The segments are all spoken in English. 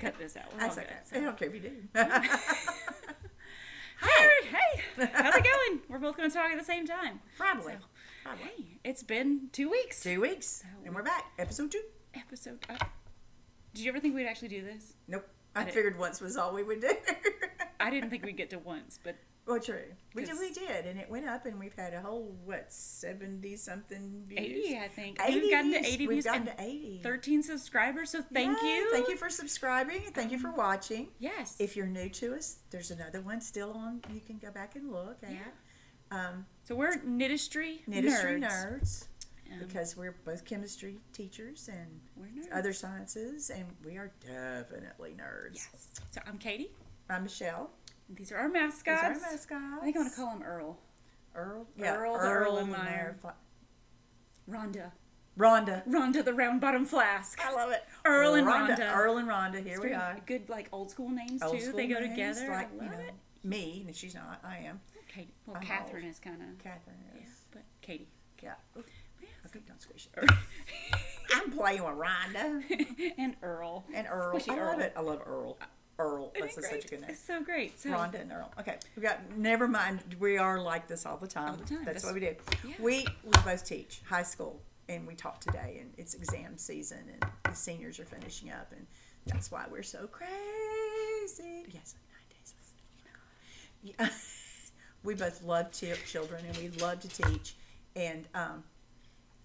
cut this out. We're That's all okay. good, so. I don't care if you do. Hey, how's it going? We're both going to talk at the same time. Probably. Hey, it's been 2 weeks. 2 weeks. And we're back. Episode 2. Did you ever think we'd actually do this? Nope. I figured once was all we would do. I didn't think we'd get to once, but... Well, true. We did, and it went up, and we've had a whole, 70-something views? 80, I think. 80 We've gotten to views. 80 We've views gotten and to 80. 13 subscribers, so thank you. Thank you for subscribing, and thank you for watching. Yes. If you're new to us, there's another one still on. You can go back and look at. Yeah. So we're Knitistry Nerds. Because we're both chemistry teachers and we're nerds. Other sciences, and we are definitely nerds. Yes. So I'm Caytee. I'm Michele. And these are our mascots. These are our mascots. I think I want to call him Earl. Earl? Yeah, Earl the Erlenmeyer. Rhonda. Rhonda the round bottom flask. I love it. Earl and Rhonda. Earl and Rhonda. Here we are. Good, old school names old too. School they go names, together. Like, I love it. Me, and she's not. I am. Okay. Well, I'm Catherine old. is kind of. Catherine is. Yeah, but Caytee. Yeah. Yeah. Okay, don't squish it. I'm playing with Rhonda. And Earl. And Earl. Squishy I love Earl. it. I love Earl. Earl. That's Isn't it such a good name. It's so great. So, Rhonda and Earl. Okay. We got. Never mind. We are like this all the time. All the time. That's what we do. Yeah. We both teach high school, and we taught today, and it's exam season, and the seniors are finishing up, and that's why we're so crazy. Yes, 9 days left. Yeah. We both love children, and we love to teach, and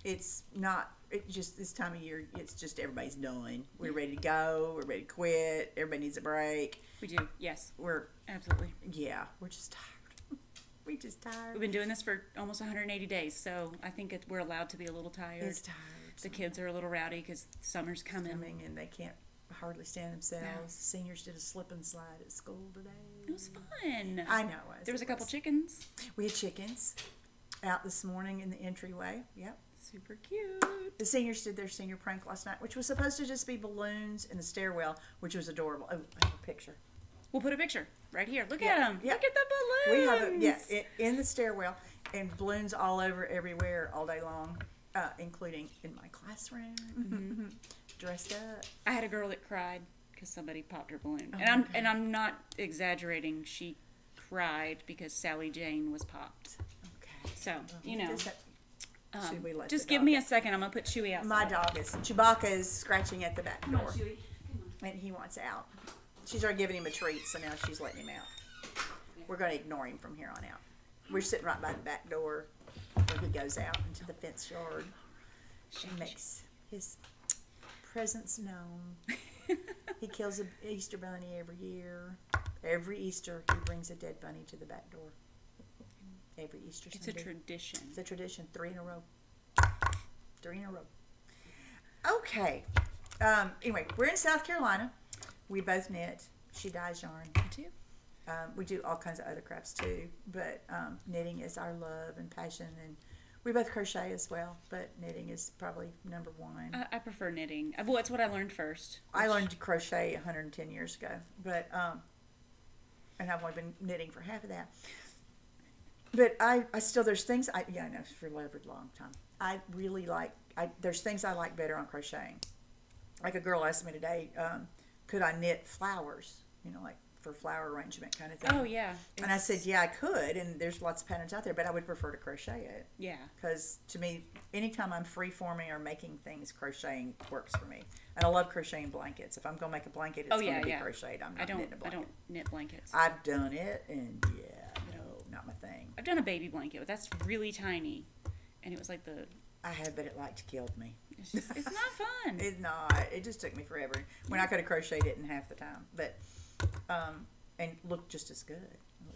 it's not. It just this time of year, it's just everybody's done. We're ready to go. We're ready to quit. Everybody needs a break. We do. Yes. We're absolutely. Yeah. We're just tired. We're just tired. We've been doing this for almost 180 days, so I think we're allowed to be a little tired. It's tired. The kids are a little rowdy because summer's coming. And they can't hardly stand themselves. No. The seniors did a slip and slide at school today. It was fun. I know. There was a couple chickens. We had chickens out this morning in the entryway. Yep. Super cute. The seniors did their senior prank last night, which was supposed to just be balloons in the stairwell, which was adorable. Oh, I have a picture. We'll put a picture right here. Look at them. Yeah. Look at the balloons. We have in the stairwell, and balloons all over everywhere all day long, including in my classroom. Mm-hmm. Dressed up. I had a girl that cried because somebody popped her balloon, Oh, and I'm not exaggerating. She cried because Sally Jane was popped. Okay. So you know. Should we let Just the give dog me out? a second. I'm gonna put Chewy outside. My dog is Chewbacca is scratching at the back Come on, door, Chewy. Come and he wants out. She's already giving him a treat, so now she's letting him out. We're going to ignore him from here on out. We're sitting right by the back door where he goes out into the fenced yard and makes his presence known. He kills an Easter bunny every year. Every Easter, he brings a dead bunny to the back door. Every Easter Sunday. It's a tradition. It's a tradition. 3 in a row. 3 in a row. Okay. Anyway, we're in South Carolina. We both knit. She dyes yarn. Me too. We do all kinds of other crafts too, but knitting is our love and passion, and we both crochet as well, but knitting is probably number one. I prefer knitting. Well, it's what I learned first. I learned to crochet 110 years ago, but and I've only been knitting for half of that. But I still, there's things I know for a long time. I really like, there's things I like better on crocheting. Like a girl asked me today, could I knit flowers, like for flower arrangement kind of thing. Oh, yeah. And I said, yeah, I could, and there's lots of patterns out there, but I would prefer to crochet it. Yeah. Because to me, anytime I'm free-forming or making things, crocheting works for me. And I love crocheting blankets. If I'm going to make a blanket, it's going to be crocheted. I'm not knitting a blanket. I don't knit blankets. I've done it, and no, not my thing. I've done a baby blanket, but that's really tiny. And it was like I have, but it killed me. It's not fun. It's not. It just took me forever. When I could have crocheted it in half the time. But, and looked just as good.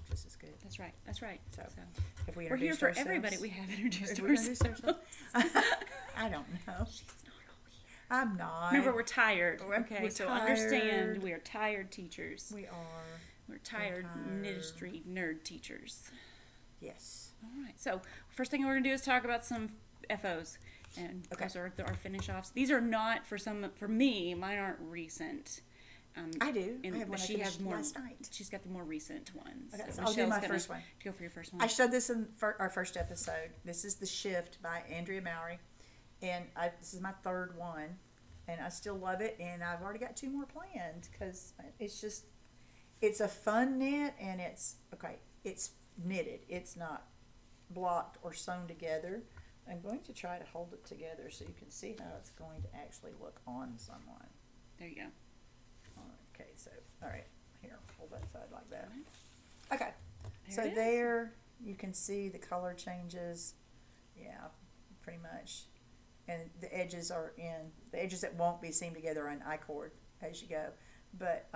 That's right. That's right. So have we're here for everybody. We have introduced ourselves. I don't know. She's not always. I'm not. Remember, we're tired. Okay, we're so tired. Understand we are tired teachers. We are. We're tired Knitistry nerd teachers. Yes. All right. So first thing we're gonna do is talk about some FOs, and those are our finish offs. These are not for me. Mine aren't recent. I do. I have one she has more. Last night. She's got the more recent ones. Okay, so I'll do my first one. Go for your first one. I showed this in our first episode. This is The Shift by Andrea Mowry, and this is my third one, and I still love it, and I've already got 2 more planned because it's a fun knit, and it's knitted. It's not blocked or sewn together. I'm going to try to hold it together so you can see how it's going to actually look on someone. There you go. Okay, so, all right, here, hold that side like that. Okay, so it is. there you can see the color changes. Yeah, pretty much. And the edges that won't be seamed together are in I-cord as you go. But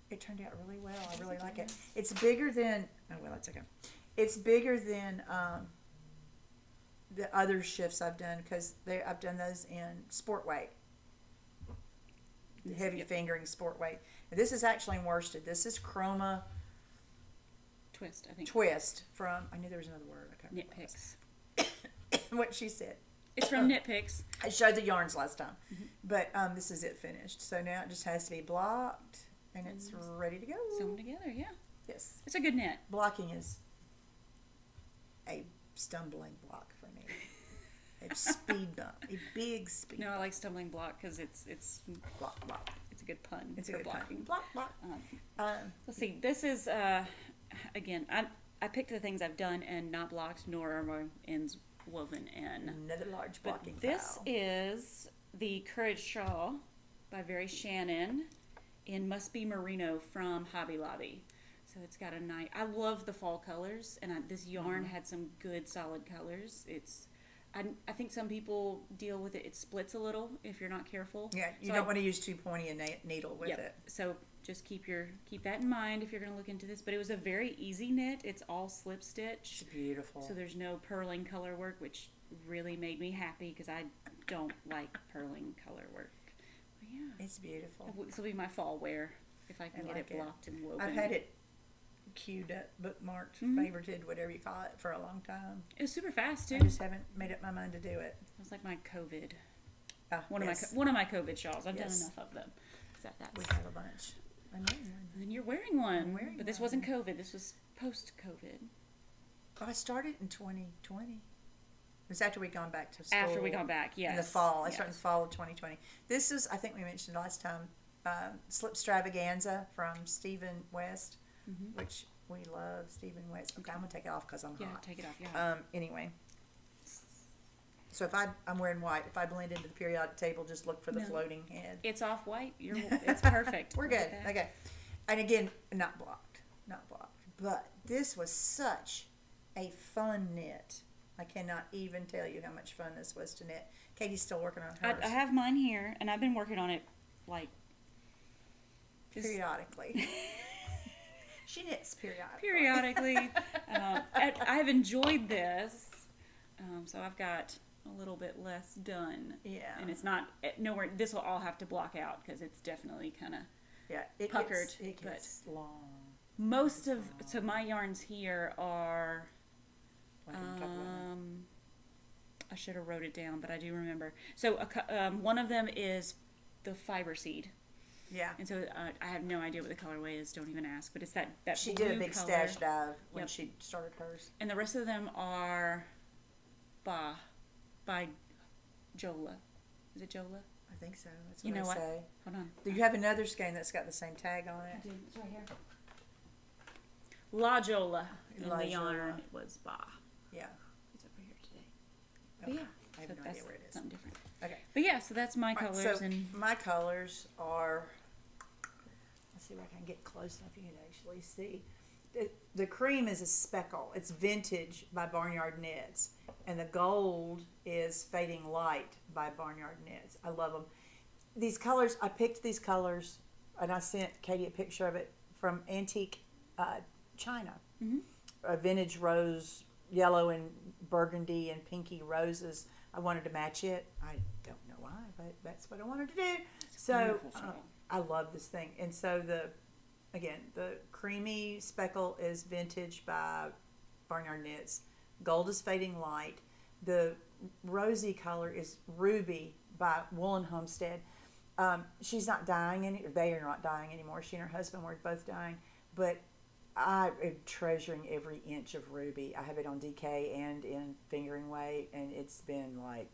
it turned out really well. I really like it. It's bigger than, oh, well, that's okay. It's bigger than the other shifts I've done because I've done those in sport weight. Heavy fingering sport weight. And this is actually in worsted. This is chroma twist, I think. Twist from, I knew there was another word. I can't Nitpicks. what she said. It's from Nitpicks. I showed the yarns last time. But this is it finished. So now it just has to be blocked and it's ready to go. Sewn together, yeah. Yes. It's a good knit. Blocking is a stumbling block for me. A speed bump. A big speed No, I like stumbling block because it's block. It's a good pun. It's a for good blocking. block. Block. Let's see. This is again. I picked the things I've done and not blocked, nor are my ends woven in. Another large But blocking this file. is the Courage Shawl by Very Shannon in Must Be Merino from Hobby Lobby. So it's got a nice. I love the fall colors, and this yarn had some good solid colors. I think some people deal with it. It splits a little if you're not careful. Yeah, you don't want to use too pointy a needle with it. So just keep that in mind if you're going to look into this. But it was a very easy knit. It's all slip stitch. It's beautiful. So there's no purling color work, which really made me happy because I don't like purling color work. But yeah, it's beautiful. This will be my fall wear if I can get it blocked and woven. I've had it queued up, bookmarked, favorited, whatever you call it, for a long time. It was super fast too. I just haven't made up my mind to do it. It was like my COVID. One of my COVID shawls. I've done enough of them. We have a bunch. I'm wearing one. And then you're wearing one. I'm wearing but this one. wasn't COVID. This was post-COVID. I started in 2020. It was after we'd gone back to school. After we got back, yes. In the fall. I started in the fall of 2020. This is, I think we mentioned last time, Slip Stravaganza from Stephen West, which we love Stephen West. Okay, I'm going to take it off because I'm hot. Yeah, take it off. Yeah. Anyway. So if I'm wearing white, if I blend into the periodic table, just look for the floating head. It's off white. It's perfect. We're good. Okay. And again, not blocked. But this was such a fun knit. I cannot even tell you how much fun this was to knit. Katie's still working on hers. I have mine here, and I've been working on it like periodically. She knits periodically. Periodically. I've enjoyed this, so I've got a little bit less done. Yeah. And it's not nowhere. This will all have to block out because it's definitely kind of puckered. It gets long. So my yarns here are. I should have wrote it down, but I do remember. So one of them is the fiber seed. Yeah. And so I have no idea what the colorway is. Don't even ask. But it's that she blue did a big color. stash dive when she started hers. And the rest of them are by Jola. Is it Jola? I think so. That's what I say. Hold on. Do you have another skein that's got the same tag on it? I do. It's right here. La Jola. And La the yarn Jola. was Ba. Yeah. It's over here today. Okay. But yeah. I have no idea where it is. Something different. Okay. But yeah, so that's my colors. So and my colors are, let's see if I can get close enough you can actually see. The cream is a speckle. It's vintage by Barnyard Knits. And the gold is Fading Light by Barnyard Knits. I love them. These colors, I picked these colors and I sent Katie a picture of it from Antique China. A vintage rose, yellow and burgundy and pinky roses. I wanted to match it. I don't know why, but that's what I wanted to do. So I love this thing. And so the creamy speckle is vintage by Barnyard Knits. Gold is Fading Light. The rosy color is Ruby by Woolen Homestead. She's not dying they are not dying anymore. She and her husband were both dying. But I am treasuring every inch of Ruby. I have it on DK and in fingering weight, and it's been like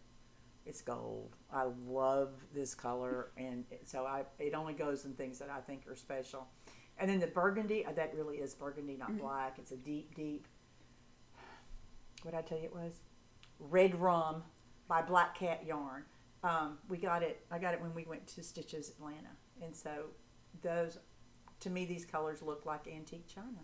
It's gold. I love this color, and so it only goes in things that I think are special. And then the burgundy, that really is burgundy, not black. It's a deep, deep, what did I tell you it was? Red Rum by Black Cat Yarn. I got it when we went to Stitches Atlanta. And so those, to me, these colors look like antique china.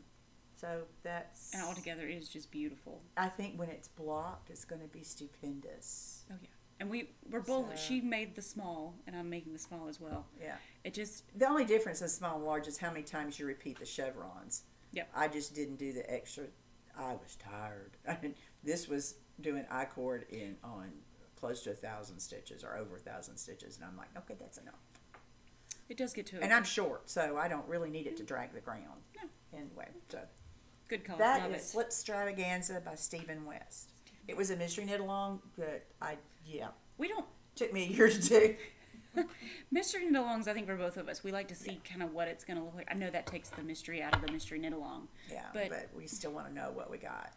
So that's... And altogether, it is just beautiful. I think when it's blocked, it's going to be stupendous. Oh, yeah. And we're both, she made the small, and I'm making the small as well. Yeah. It just... The only difference in small and large is how many times you repeat the chevrons. Yep. I just didn't do the extra. I was tired. I mean, this was doing I-cord on close to 1,000 stitches or over 1,000 stitches, and I'm like, okay, that's enough. It does get to it. And I'm short, so I don't really need it to drag the ground. No. Anyway, so... Good color. That Love is it. Slip Strataganza by Stephen West. It was a mystery knit along, but We don't... took me a year to do. Mystery knit alongs, I think, for both of us, we like to see kind of what it's going to look like. I know that takes the mystery out of the mystery knit along. Yeah, but we still want to know what we got.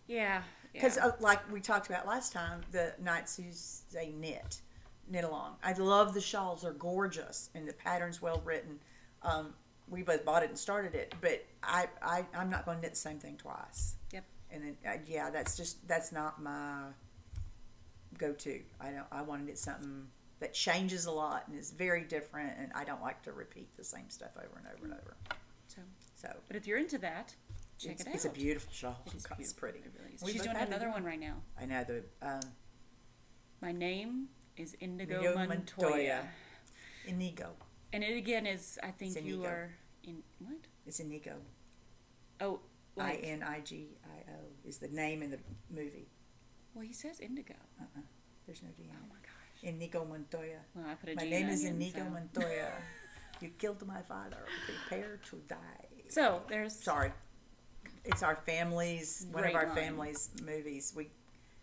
Yeah. Because like we talked about last time, the Nights Who Say knit along. I love the shawls. They're gorgeous, and the pattern's well written. We both bought it and started it, but I'm not going to knit the same thing twice. Yep. And then, that's not my go-to. I want to knit something that changes a lot and is very different, and I don't like to repeat the same stuff over and over and over. So. But if you're into that, check it out. It's a beautiful shawl. It's pretty. It really is. She's doing another one right now. I know My name is Indigo Montoya. Inigo. And it again is, I think it's you Inigo. are in what? It's Inigo. Oh, like, Inigio is the name in the movie. Well, he says Indigo. There's no D. Oh my gosh. Inigo Montoya. Well, I put a My G name in is again, Inigo so. Montoya. You killed my father. Prepare to die. So there's. Sorry. It's our family's, one of Great our line. family's movies. We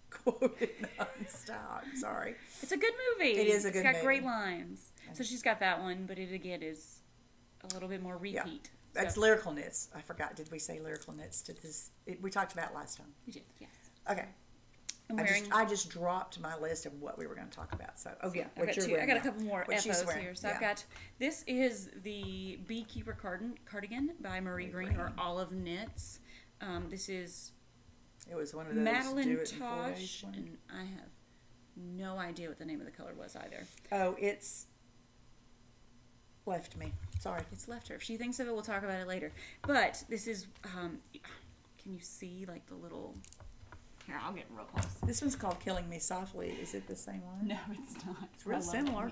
quoted nonstop. Sorry. It's a good movie. It is a good It's got movie. great lines. So she's got that one, but it again is a little bit more repeat. That's lyrical knits. I forgot. Did we say lyrical knits to this? We talked about it last time. We did, yes. Okay. I'm wearing. I just dropped my list of what we were going to talk about. So, I got a couple more FOs here. So I've got, this is the Beekeeper Cardigan by Marie Green, or Olive Knits. This is it was one of those Madeline do it in 4 days Tosh, one. and I have no idea what the name of the color was either. Oh, it's left me. Sorry. It's left her. If she thinks of it, we'll talk about it later. But this is, can you see like the little, here, I'll get real close. This one's called Killing Me Softly. Is it the same one? No, it's not. It's real similar.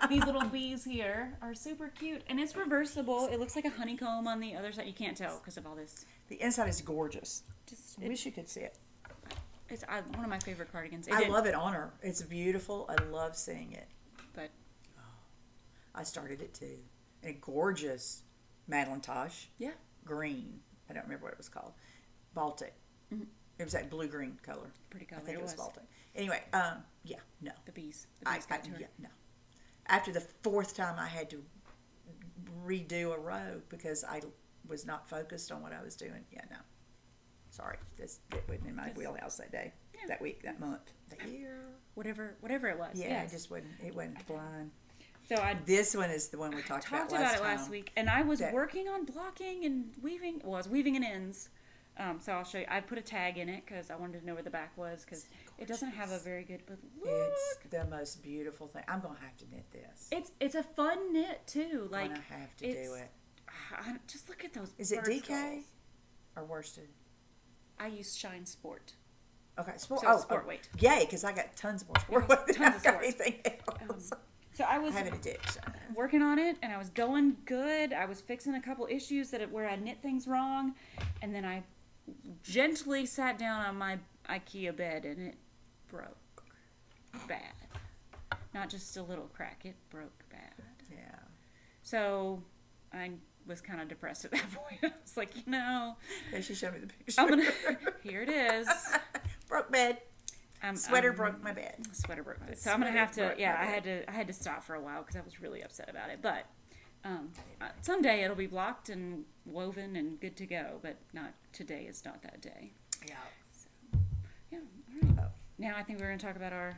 These little bees here are super cute, and it's reversible. It looks like a honeycomb on the other side. You can't tell because of all this. The inside is gorgeous. I It, wish you could see it. it's one of my favorite cardigans. I love it on her. It's beautiful. I love seeing it. But I started it too. And a gorgeous Madeline Tosh. Yeah. Green. I don't remember what it was called. Baltic. Mm-hmm. It was that blue-green color. Pretty color. I think it was was Baltic. Anyway, no. The bees. The bees got to her. Yeah, no. After the 4th time, I had to redo a row because I was not focused on what I was doing. Yeah, no. Sorry. It wasn't in my wheelhouse that day, that week, that month, that year. Whatever it was. Yeah, yes. it wasn't flying. So This one is the one we talked about last week, and I was working on blocking and weaving. Well, I was weaving in ends. So I'll show you. I put a tag in it because I wanted to know where the back was because it doesn't have a very good. But look, it's the most beautiful thing. I'm gonna have to knit this. It's a fun knit too. Like I'm gonna have to do it. Just look at those. Is it bird DK skulls. or worsted? I use Shine Sport. Okay, sport. So sport weight. Yay, because I got tons more sport weight than tons I of got sport. anything else. So I was having a ditch. working on it, and I was going good. I was fixing a couple issues where I knit things wrong, and then I gently sat down on my IKEA bed, and it broke bad. Not just a little crack; it broke bad. Yeah. So I was kind of depressed at that point. I was like, Yeah, she showed me the picture. Here it is. Broke bed. Sweater broke my bed. Sweater broke my bed. So I'm gonna have to. Yeah, I had to stop for a while because I was really upset about it. But someday it'll be blocked and woven and good to go. But not today. Is not that day. Yeah. So, yeah. All right. Now I think we're gonna talk about our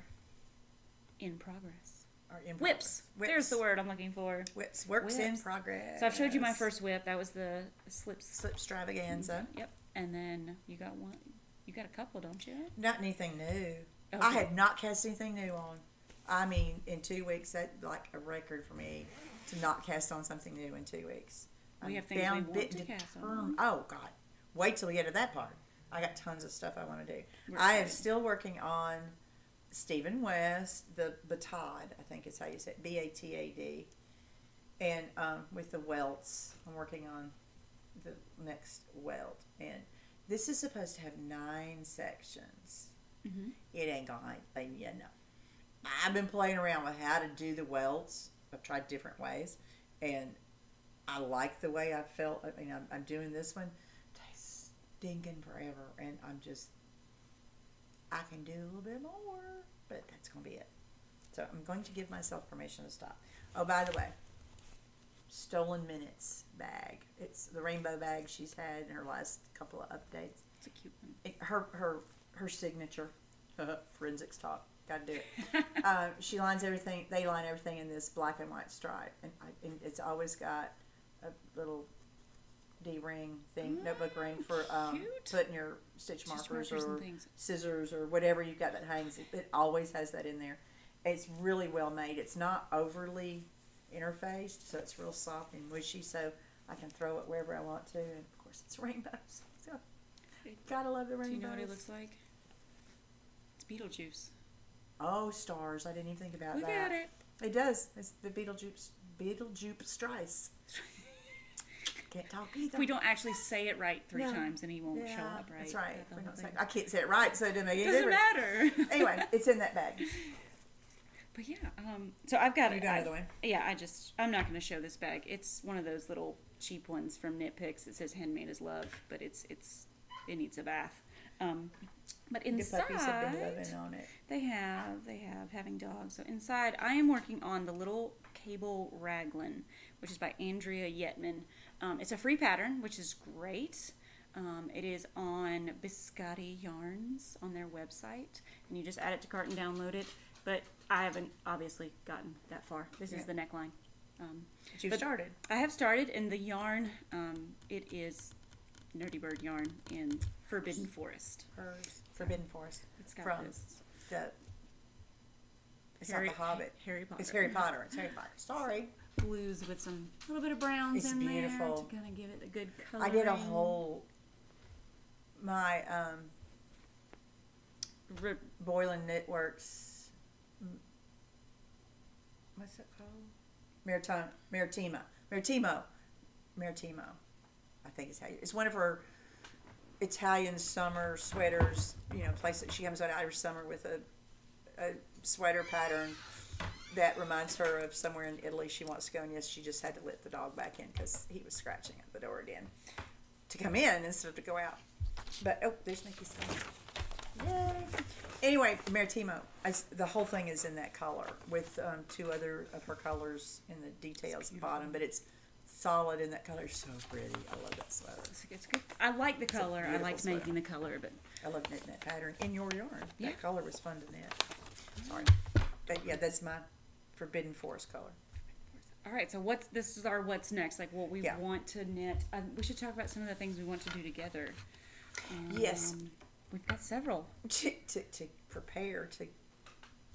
in progress. Or in Whips. progress. There's the word I'm looking for. Whips. Works in Whips. progress. So I've showed you my first whip. That was the slip strataganza. Yep. And then you got one. You got a couple, don't you? Not anything new. Okay. I had not cast anything new on. I mean, in 2 weeks, that's like a record for me to not cast on something new in 2 weeks. We have things we want to cast on. Oh, God. Wait till we get to that part. I got tons of stuff I want to do. We're I am excited. still working on Stephen West, the Batad, I think is how you say it, B-A-T-A-D. And with the welts, I'm working on the next welt. And this is supposed to have 9 sections. Mm-hmm. It ain't gonna, you know. I've been playing around with how to do the welts. I've tried different ways. And I like the way I felt. I mean, I'm doing this one. It takes stinking forever. And I can do a little bit more. But that's going to be it. So I'm going to give myself permission to stop. Oh, by the way. Stolen Minutes bag. It's the rainbow bag she's had in her last couple of updates. It's a cute one. Her signature. Forensics talk. Gotta do it. She lines everything. They line everything in this black and white stripe, and it's always got a little D-ring thing, notebook ring for putting your stitch markers or scissors or whatever you've got that hangs. It always has that in there. It's really well made. It's not overly interfaced, so it's real soft and mushy. So I can throw it wherever I want to, and of course it's rainbows. So gotta love the rainbows. Do you know what it looks like? It's Beetlejuice. Oh, stars! I didn't even think about Look that. at it. It does. It's the Beetlejuice Strice. Can't talk either. If we don't actually say it right 3 No. times, then he won't show up right. That's right. The We whole don't say, thing. I can't say it right, so it doesn't make any Doesn't difference. matter. Anyway, it's in that bag. But yeah, so I've got You got another one? Yeah, I'm not going to show this bag. It's one of those little cheap ones from Nitpicks. It says "Handmade is Love," but it needs a bath. But The puppies have inside, been living on it. they have having dogs. So inside, I am working on the little cable raglan, which is by Andrea Yetman. It's a free pattern, which is great. It is on Biscotti Yarns on their website, and you just add it to cart and download it. But I haven't obviously gotten that far. This is the neckline. But you've started. I have started, and the yarn, it is Nerdy Bird yarn in Forbidden Forest. Forbidden Forest. It's got From this. It's not the Hobbit. Harry Potter. It's Harry Potter. It's Harry Potter. Sorry. Blues with some little bit of browns It's in beautiful. there to kind of give it a good color. I did a whole my Boylan Knitworks. What's it called? Maritimo. I think it's how you. It's one of her Italian summer sweaters. You know, place that she comes out Irish summer with a sweater pattern that reminds her of somewhere in Italy she wants to go. And yes, she just had to let the dog back in because he was scratching at the door again to come in instead of to go out. But oh, there's Nikki's stuff. Yay! Anyway, Maritimo. The whole thing is in that color with 2 other of her colors in the details at the bottom, but it's solid in that color. It's so pretty. I love that sweater. It's good. I like the color. I beautiful liked sweater. making the color, but I love knitting that pattern in your yarn. Yeah. That color was fun to knit. Sorry, but yeah, that's my Forbidden Forest color. all right. So this is our what's next? Like what we want to knit. We should talk about some of the things we want to do together. Yes. We've got several. To prepare to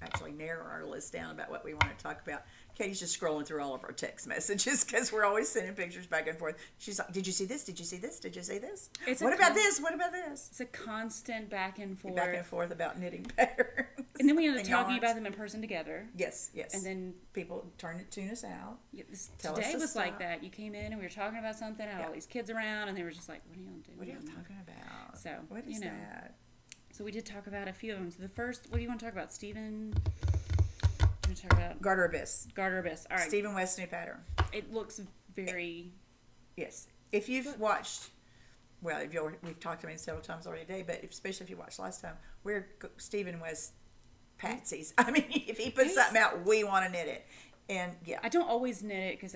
actually narrow our list down about what we want to talk about. Katie's just scrolling through all of our text messages because we're always sending pictures back and forth. She's like, "Did you see this? Did you see this? Did you see this? What about this? What about this?" It's a constant back and forth. Back and forth about knitting patterns. And then we end up and talking yarns. about them in person together. Yes. And then people tune us out. Tell today us to was like stop. that. You came in and we were talking about something. I had all these kids around, and they were just like, "What are y'all doing? What are y'all talking about? So what is that? So we did talk about a few of them. So the first, what do you want to talk about, Stephen? I'm going to talk about Garter Abyss. Garter Abyss. All right. Stephen West new pattern. It looks very. Yes. If you've watched, well, we've talked to him several times already today, but especially if you watched last time, we're Stephen West patsies. I mean, if he puts something out, we want to knit it. And yeah. I don't always knit it because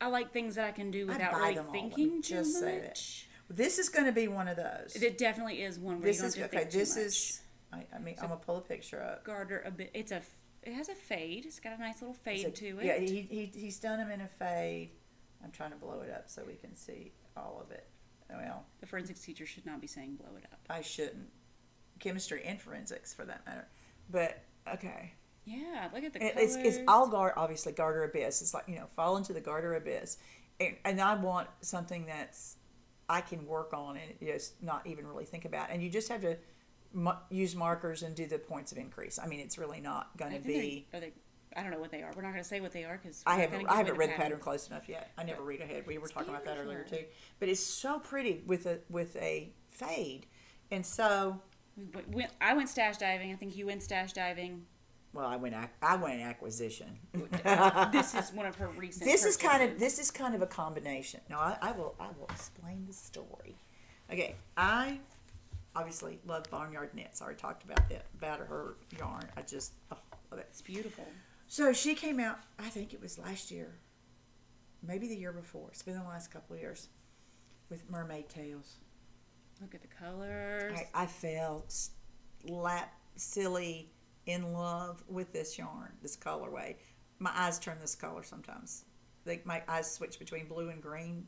I like things that I can do without really thinking too much. This is going to be one of those. It definitely is one where you don't have to think too much. I mean, I'm gonna pull a picture up. Garter a bit. It has a fade. It's got a nice little fade to it. Yeah, he's done them in a fade. I'm trying to blow it up so we can see all of it. Well, the forensics teacher should not be saying blow it up. I shouldn't. Chemistry and forensics, for that matter. But okay. Yeah, look at the colors. It's all obviously garter abyss. It's like, fall into the garter abyss, and I want something that's I can work on and just not even really think about. And you just have to use markers and do the points of increase. I mean, it's really not going to be. I don't know what they are. We're not going to say what they are because I haven't read the pattern close enough yet. I never read ahead. We were talking about that earlier too. But it's so pretty with a fade, and so I went stash diving. I think you went stash diving. Well, I went acquisition. This is one of her recent. This is kind of a combination. Now I will explain the story. Okay, I obviously love Barnyard Knits. I already talked about her yarn. I just love it. It's beautiful. So she came out, I think it was last year, maybe the year before. It's been the last couple of years with mermaid tails. Look at the colors. I fell silly in love with this yarn, this colorway. My eyes turn this color sometimes. My eyes switch between blue and green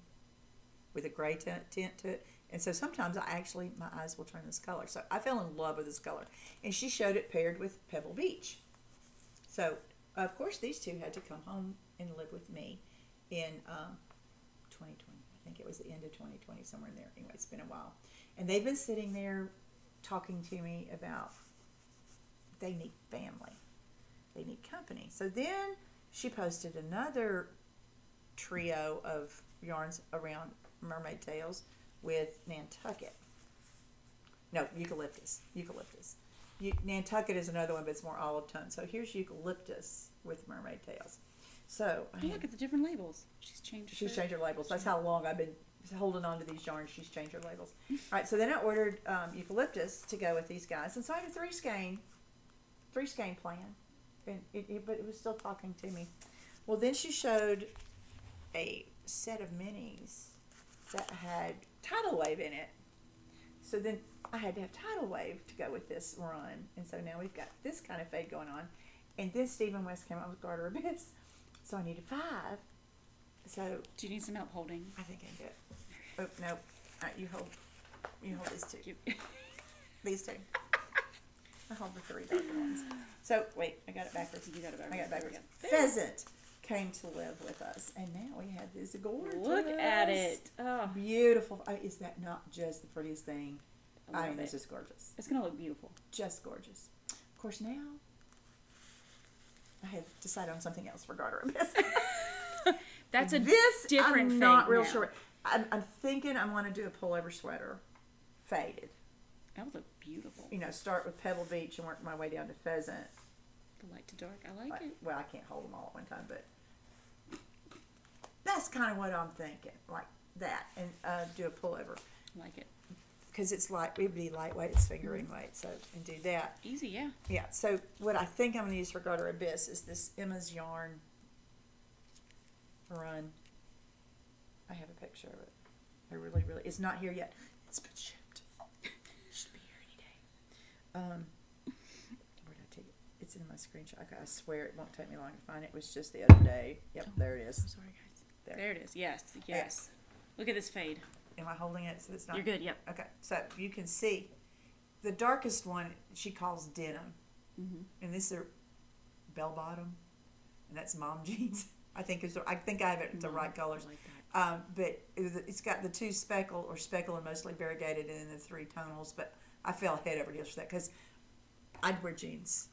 with a gray tint to it. And so sometimes my eyes will turn this color. So I fell in love with this color. And she showed it paired with Pebble Beach. So, of course, these two had to come home and live with me in 2020. I think it was the end of 2020, somewhere in there. Anyway, it's been a while. And they've been sitting there talking to me about they need family. They need company. So then she posted another trio of yarns around mermaid tails with Nantucket. No, eucalyptus. Nantucket is another one, but it's more olive tone. So here's eucalyptus with mermaid tails. So look at the different labels. She's changed her labels. That's how long I've been holding on to these yarns. She's changed her labels. All right, so then I ordered eucalyptus to go with these guys, and so I had a three skein plan, and but it was still talking to me. Well, then she showed a set of minis that had tidal wave in it. So then I had to have tidal wave to go with this run, and so now we've got this kind of fade going on. And then Stephen West came out with Garter Abyss, so I needed 5. So do you need some help holding? I think I get. Oh no! All right, you hold these two. These two. I hold the 3 dark ones. So wait, I got it backwards. You got it backwards. Yeah. Pheasant came to live with us, and now we have this gorgeous. Look at it! Oh, beautiful! Is that not just the prettiest thing? I mean, this is gorgeous. It's gonna look beautiful. Just gorgeous. Of course, now I have decided on something else for Garter Abyss. That's a this different. I'm not real sure. I'm thinking I want to do a pullover sweater, faded. That would look beautiful. Start with Pebble Beach and work my way down to Pheasant. The light to dark. I like it. Well, I can't hold them all at one time, but that's kind of what I'm thinking, like that, and do a pullover. I like it. Because it's it would be lightweight, it's fingering weight, so, and do that. Easy, yeah. Yeah, so what I think I'm going to use for Garter Abyss is this Emma's Yarn run. I have a picture of it. I really, it's not here yet. It's been shipped. It should be here any day. Where did I take it? It's in my screenshot. Okay, I swear it won't take me long to find it. It was just the other day. Yep, there it is. I'm sorry, guys. There it is. Yes. Yeah. Look at this fade. Am I holding it so it's not? You're good, yep. Okay, so you can see the darkest one she calls denim. Mm-hmm. And this is bell bottom, and that's mom jeans. I think I have it the right colors. I like that. But it's got the 2 speckle and mostly variegated, and then the 3 tonals. But I fell head over heels for that because I'd wear jeans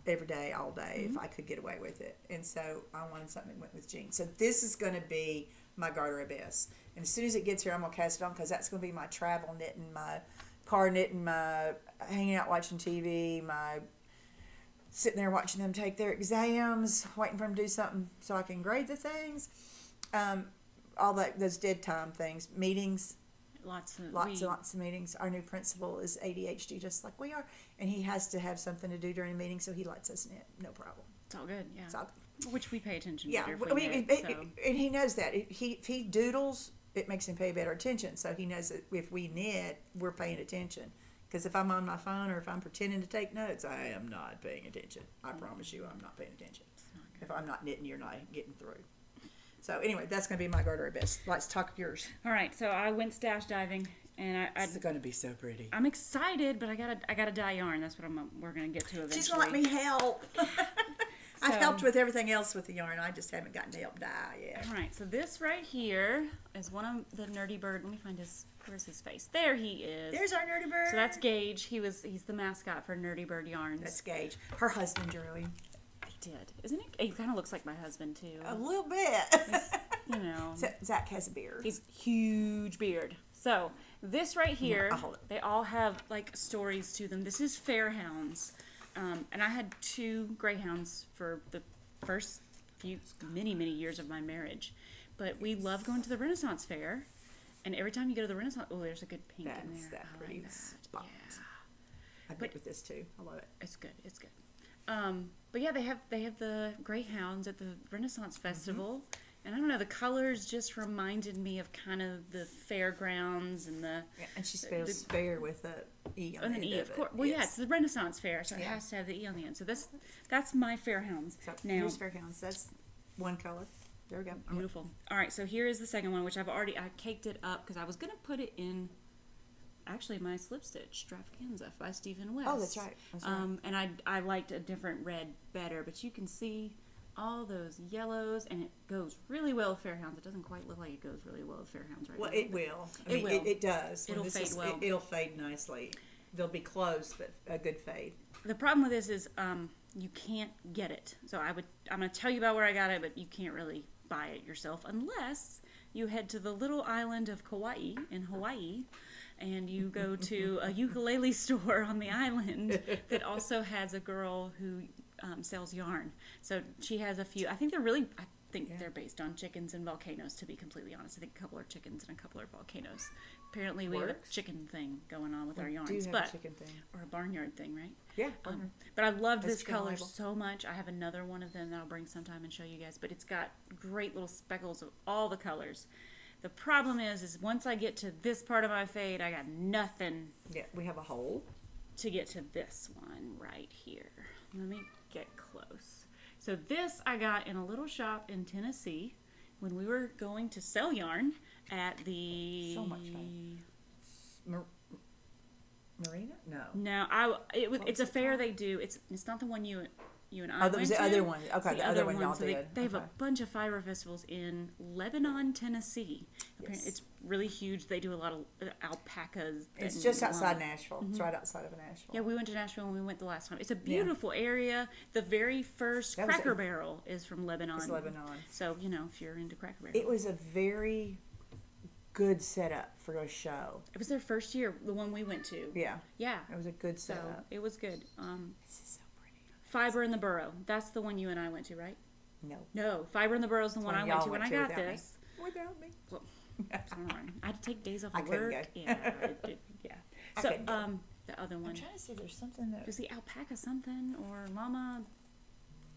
every day, all day, if I could get away with it. And so I wanted something that went with jeans. So this is going to be my Garter Abyss. And as soon as it gets here, I'm going to cast it on because that's going to be my travel knitting, my car knitting, my hanging out watching TV, my sitting there watching them take their exams, waiting for them to do something so I can grade the things. All those dead time things, meetings. Lots of meetings. Our new principal is ADHD, just like we are, and he has to have something to do during a meeting, so he lets us knit. No problem. It's all good, yeah. It's all good. Which we pay attention to. Yeah, and he knows that. If he doodles, it makes him pay better attention. So he knows that if we knit, we're paying attention Because if I'm on my phone or if I'm pretending to take notes, I am not paying attention. I promise you I'm not paying attention. If I'm not knitting, you're not getting through. So anyway, that's going to be my garter abyss. Let's talk yours. All right, so I went stash diving, and It's going to be so pretty. I'm excited, but I gotta dye yarn. That's what we're gonna get to eventually. She's going to let me help. I've helped with everything else with the yarn. I just haven't gotten to help dye yet. All right, so this right here is one of the Nerdy Bird. Let me find where's his face? There he is. There's our Nerdy Bird. So that's Gage. He's the mascot for Nerdy Bird Yarns. That's Gage. Her husband drew him. He did, isn't he? He kind of looks like my husband too. A little bit. You know. Zach has a beard. He's huge beard. So this right here, they all have like stories to them. This is Fairhounds. And I had 2 greyhounds for the first many years of my marriage. But we love going to the Renaissance Fair. And every time you go to the Renaissance, oh, there's a good pink in there. That's that pretty spot. Yeah. I bet with this too. I love it. It's good. It's good. But yeah, they have the greyhounds at the Renaissance Festival. And I don't know, the colors just reminded me of kind of the fairgrounds and the... Yeah, and she spells fair with an E on the end of course. Well, yeah, it's the Renaissance Fair, so it has to have the E on the end. So that's my Fairhounds. So now, here's Fairhounds. That's one color. There we go. Beautiful. All right, so here is the second one, which I caked it up because I was going to put it in, actually, my slip stitch, Strataganza by Stephen West. Oh, that's right. That's right. And I liked a different red better, but you can see all those yellows, and it goes really well with Fairhounds. It doesn't quite look like it goes really well with Fairhounds right now. Well, it will. It does. It'll fade well. It'll fade nicely. They'll be close, but a good fade. The problem with this is you can't get it. So I'm going to tell you about where I got it, but you can't really buy it yourself unless you head to the little island of Kauai in Hawaii, and you go to a ukulele store on the island that also has a girl who sells yarn. So she has a few. I think they're based on chickens and volcanoes, to be completely honest. I think a couple are chickens and a couple are volcanoes. Apparently we have a chicken thing going on with our yarns. Do have a chicken thing. Or a barnyard thing, right? Yeah. But I loved this color so much. I have another one of them that I'll bring sometime and show you guys. But it's got great little speckles of all the colors. The problem is once I get to this part of my fade, I got nothing. Yeah, we have a hole. To get to this one right here. Let me get close. So this I got in a little shop in Tennessee when we were going to sell yarn at the... So much fun. Marina? No, it's a fair they do. It's not the one you and I went to. Oh, that was the other one. Okay, the other one y'all so did. They have a bunch of fiber festivals in Lebanon, Tennessee. Yes. It's really huge. They do a lot of alpacas. It's just outside Nashville. It's right outside of Nashville. Yeah, we went to Nashville when we went the last time. It's a beautiful area. The very first Cracker Barrel is from Lebanon. It's Lebanon. So, if you're into Cracker Barrel. It was a very good setup for a show. It was their first year, the one we went to. Yeah. Yeah. It was a good setup. So, it was good. This is so pretty. Fiber in the Burrow. That's the one you and I went to, right? No. Fiber in the Burrow is the one I went to when I got this. Without me. Well, I had to take days off of couldn't work. go. Yeah. So, the other one. I'm trying to see if there's something that... Was the alpaca something or llama?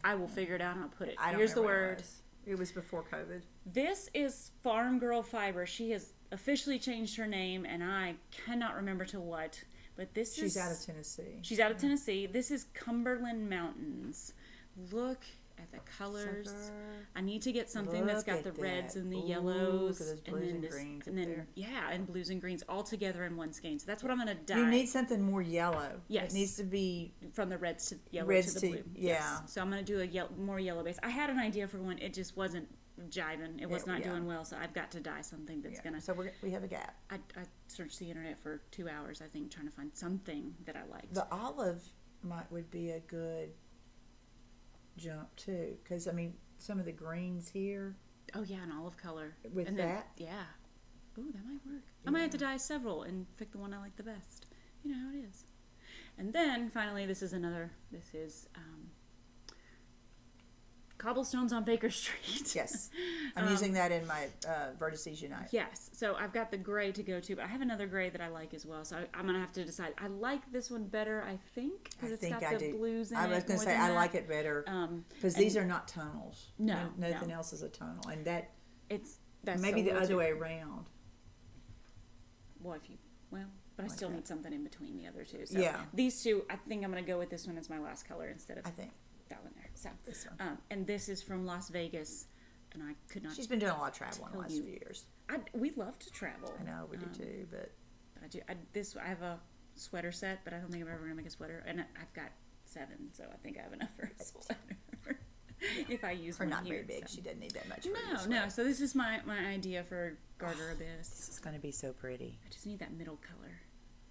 I will figure it out and I'll put it. I don't Here's the remember word. It was before COVID. This is Farm Girl Fiber. She has officially changed her name, and I cannot remember to what. But She's out of Tennessee. She's out of Tennessee. This is Cumberland Mountains. Look at the colors. I need to get something that's got the reds and the yellows, and then greens, and blues and greens all together in one skein. So that's what I'm going to dye. You need something more yellow. Yes, it needs to be from the reds to yellow to the blue. Yeah. Yes. So I'm going to do a more yellow base. I had an idea for one. It just wasn't jiving. It was not doing well. So I've got to dye something that's going to. So we have a gap. I searched the internet for 2 hours. I think trying to find something that I liked. The olive would be a good jump too, because some of the greens here. Oh yeah, an olive color with and that. Yeah. Ooh, that might work. I might have to dye several and pick the one I like the best. You know how it is. And then finally, this is Cobblestones on Baker Street. Yes, I'm using that in my Vertices Unite. Yes, so I've got the gray to go to, but I have another gray that I like as well. So I'm gonna have to decide. I like this one better, I think, because it's got the blues in it. I was gonna say I like it better because these are not tonals. No, nothing else is a tonal, and that's maybe the other way around. Well, But I like still that. need something in between the other two. So Yeah. these two, I think I'm going to go with this one as my last color instead of I think that one there. So this one. and this is from Las Vegas, and I could not. She's been doing a lot of travel in the tell last you. few years. We love to travel. I know we do too, but I have a sweater set, but I don't think I'm ever going to make a sweater, and I've got 7, so I think I have enough for a sweater. If I use her one not here, very big, so. she doesn't need that much. For No. So this is my idea for Garter Abyss. This is going to be so pretty. I just need that middle color.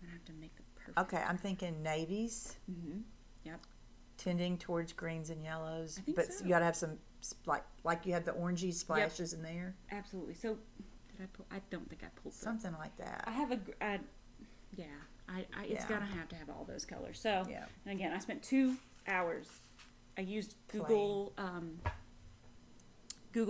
I have to make the perfect. Okay, I'm thinking navies. Mm-hmm. Yep. Tending towards greens and yellows, I think but so. you got to have some like you have the orangey splashes in there. Absolutely. So did I pull? I don't think I pulled Something like that. I have it's Yeah. gonna have to have all those colors. So Yeah. and again, I spent 2 hours. I used Google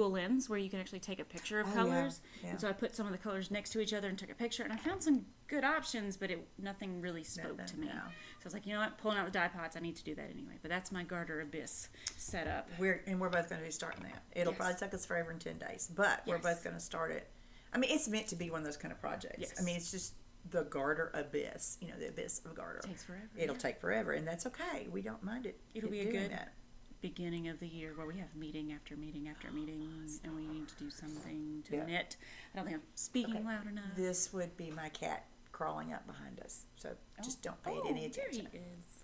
Lens, where you can actually take a picture of colors. Yeah. And so I put some of the colors next to each other and took a picture, and I found some good options, but nothing really spoke to me. No. So I was like, you know what, pulling out the dye pots, I need to do that anyway. But that's my Garter Abyss setup. We're both going to be starting that. It'll Yes. probably take us forever in 10 days, but we're Yes. both going to start it. I mean, it's meant to be one of those kind of projects. Yes. I mean, it's just the Garter Abyss. You know, the abyss of Garter. It takes forever. It'll take forever, and that's okay. We don't mind it. It'll be a doing good that. beginning of the year where we have meeting after meeting after meeting, and we need to do something to knit. I don't think I'm speaking loud enough. This would be my cat crawling up behind us, so just don't pay it any attention. There he is.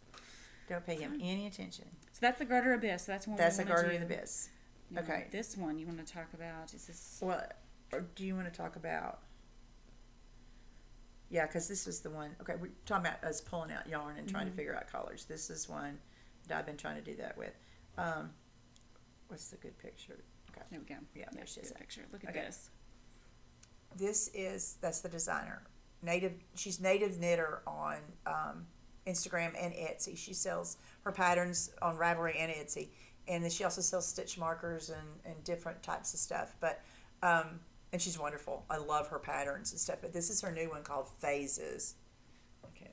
Don't pay him any attention. So that's the Garter Abyss. That's one. That's we a wanna Garter do. Abyss. Now, Okay. This one you want to talk about is this? What? Or do you want to talk about? Yeah, because this is the one. Okay, we're talking about us pulling out yarn and trying to figure out colors. This is one that I've been trying to do that with. What's the good picture? Okay. There we go. Yeah, there she is. Good picture. Look at Okay. this. That's the designer. She's native knitter on Instagram and Etsy. She sells her patterns on Ravelry and Etsy, and then she also sells stitch markers and different types of stuff. But and she's wonderful. I love her patterns and stuff. But this is her new one called Phases. Okay,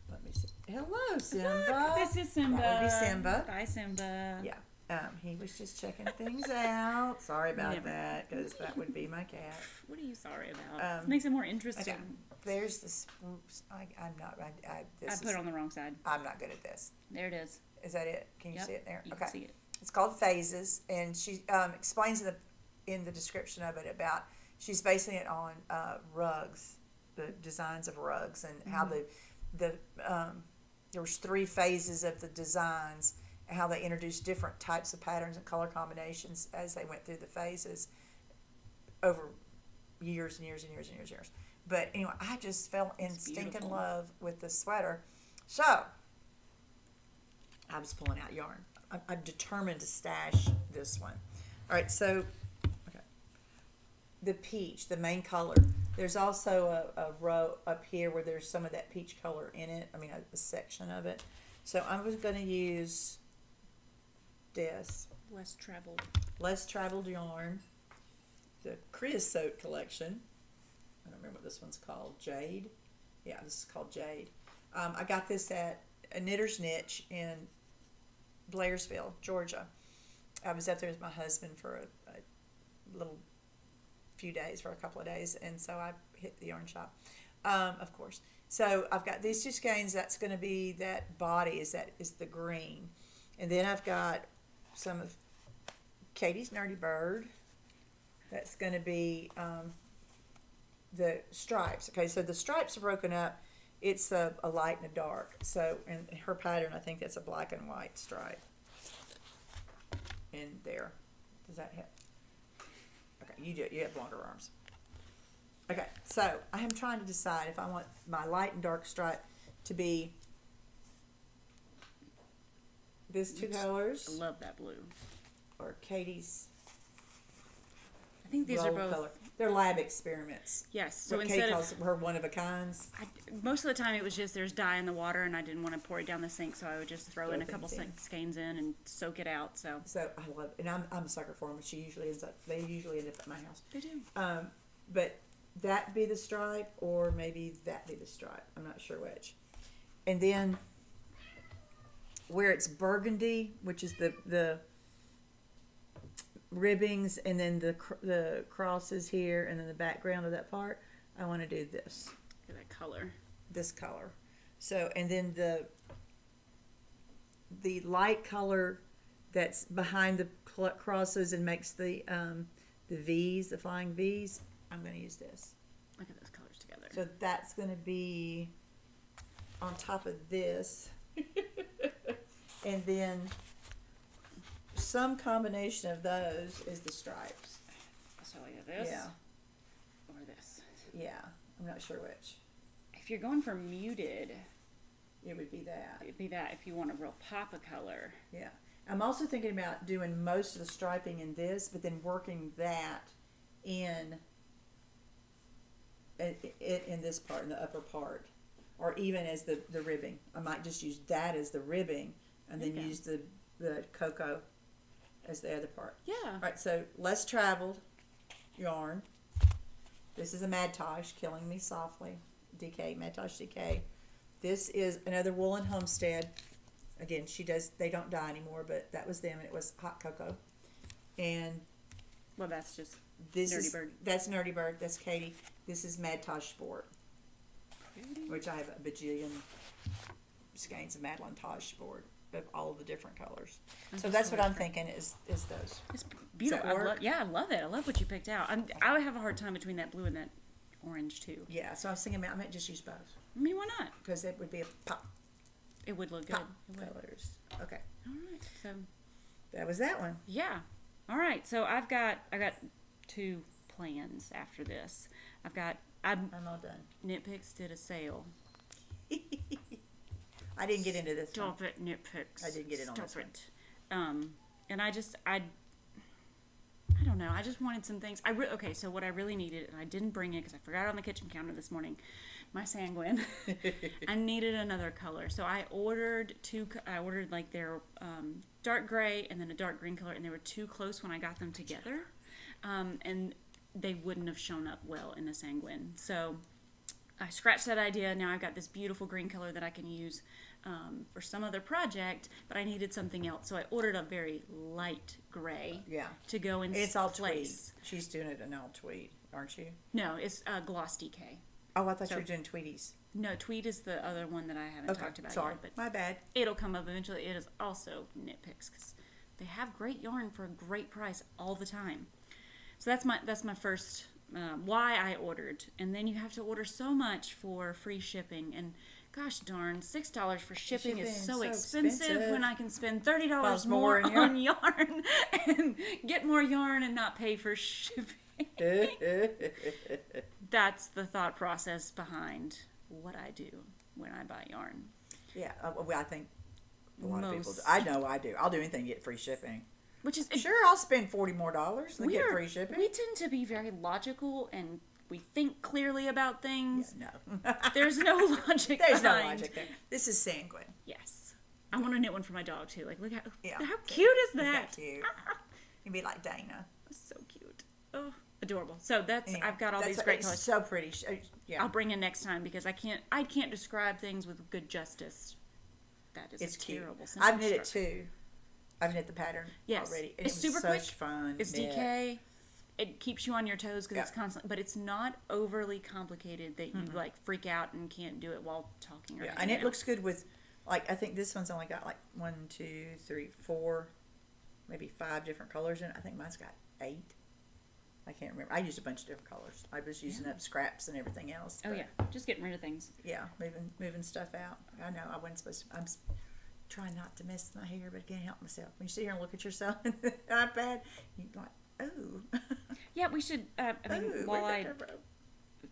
let me see. Hello, Simba. Look, this is Simba. That would be Simba. Bye, Simba. Yeah. He was just checking things out. Sorry about that, because that would be my cat. What are you sorry about? It makes it more interesting. Okay. There's this. Oops, I'm not. I put it on the wrong side. I'm not good at this. There it is. Is that it? Can you see it there? You Okay. can see it. It's called Phases, and she explains in the description of it about she's basing it on rugs, the designs of rugs, and how there was 3 phases of the designs, and how they introduced different types of patterns and color combinations as they went through the phases over years and years and years and years and years. But anyway, I just fell in stinking love with the sweater. So I was pulling out yarn. I'm determined to stash this one. All right, so okay, the peach, the main color. There's also a row up here where there's some of that peach color in it. I mean, a section of it. So I was going to use this Less traveled yarn, the creosote collection. I don't remember what this one's called. Jade. Yeah, this is called Jade. I got this at a Knitter's Niche in Blairsville, Georgia. I was up there with my husband for a few days, for a couple of days, and so I hit the yarn shop, of course. So I've got these 2 skeins. That's going to be that body is the green, and then I've got some of Katie's Nerdy Bird. That's going to be the stripes. Okay, so the stripes are broken up. It's a light and a dark. So, and her pattern, I think that's a black and white stripe in there. Does that help? Okay, you do. You have longer arms. Okay, so I am trying to decide if I want my light and dark stripe to be these 2 colors. I love that blue. Or Katie's. I think these are both. Color. They're lab experiments. Yes. So what instead Kate of calls her one of a kinds. most of the time it was just there's dye in the water and I didn't want to pour it down the sink, so I would just throw in a couple skeins in and soak it out. So I love, and I'm a sucker for them. They usually end up at my house. They do. But that be the stripe, or maybe that be the stripe. I'm not sure which. And then where it's burgundy, which is the ribbings, and then the crosses here, and then the background of that part, I want to do this. Look at that color. This color. So, and then the light color that's behind the crosses and makes the V's, the flying V's, I'm going to use this. Look at those colors together. So that's going to be on top of this. And then some combination of those is the stripes. So like this? Yeah. Or this? Yeah. I'm not sure which. If you're going for muted, it would be that. It'd be that if you want a real pop of color. Yeah. I'm also thinking about doing most of the striping in this, but then working that in this part, in the upper part, or even as the ribbing. I might just use that as the ribbing, and then use the cocoa as the other part. Yeah. All right, so less traveled yarn. This is a Madtosh, Killing Me Softly, DK, Madtosh DK. This is another Woolen Homestead. Again, they don't dye anymore, but that was them, and it was hot cocoa. And well, that's just this Bird. That's Nerdy Bird. That's Caytee. This is Madtosh Sport, which I have a bajillion skeins of Madeline Tosh Sport of all of the different colors. So that's what I'm thinking is those. It's beautiful. I love it. I love what you picked out. I would have a hard time between that blue and that orange too. Yeah, so I was thinking I might just use both. I mean, why not? Because it would be a pop. It would look good. Colors. Okay. All right. So that was that one. Yeah. All right. So I got 2 plans after this. I'm all done. Nitpicks did a sale. I didn't get into this. Stop it, Nitpicks. I didn't get it on this one. And I don't know. I just wanted some things. Okay, so what I really needed, and I didn't bring it because I forgot it on the kitchen counter this morning, my sanguine. I needed another color. So I ordered like their dark gray and then a dark green color, and they were too close when I got them together. And they wouldn't have shown up well in a sanguine. So I scratched that idea. Now I've got this beautiful green color that I can use for some other project, but I needed something else. So I ordered a very light gray to go in It's all place. tweed. She's doing it in all tweed, aren't you? No, it's gloss DK. Oh, I thought you were doing Tweedies. No, tweed is the other one that I haven't talked about sorry. yet. But my bad. It'll come up eventually. It is also Nitpicks because they have great yarn for a great price all the time. So that's my first why I ordered. And then you have to order so much for free shipping. And gosh darn, $6 for shipping is so expensive when I can spend $30 more on yarn and get more yarn and not pay for shipping. That's the thought process behind what I do when I buy yarn. Yeah, I think a lot of people do. I know I do. I'll do anything to get free shipping. Which is sure, I'll spend $40 more to get free shipping. We tend to be very logical and we think clearly about things. Yeah, no. There's no logic There's behind. no logic there. This is sanguine. Yes. I want to knit one for my dog too. Like, look how cute is that? Is that cute? You'd be like Dana. So cute. Oh, adorable. So I've got all these great colors. So pretty. Yeah. I'll bring in next time because I can't describe things with good justice. That is terrible. I've knit it too. I've knit the pattern already. It's super quick. Fun. It's DK. It keeps you on your toes because it's constant, but it's not overly complicated that you like freak out and can't do it while talking. Or and it looks good with, like, I think this one's only got like 1, 2, 3, 4, maybe 5 different colors in it. I think mine's got 8. I can't remember. I used a bunch of different colors. I was using up scraps and everything else. Oh yeah, just getting rid of things. Yeah, moving stuff out. I know I wasn't supposed to. I'm trying not to mess my hair, but I can't help myself. When you sit here and look at yourself in the iPad, you're like, oh. Yeah, we should. While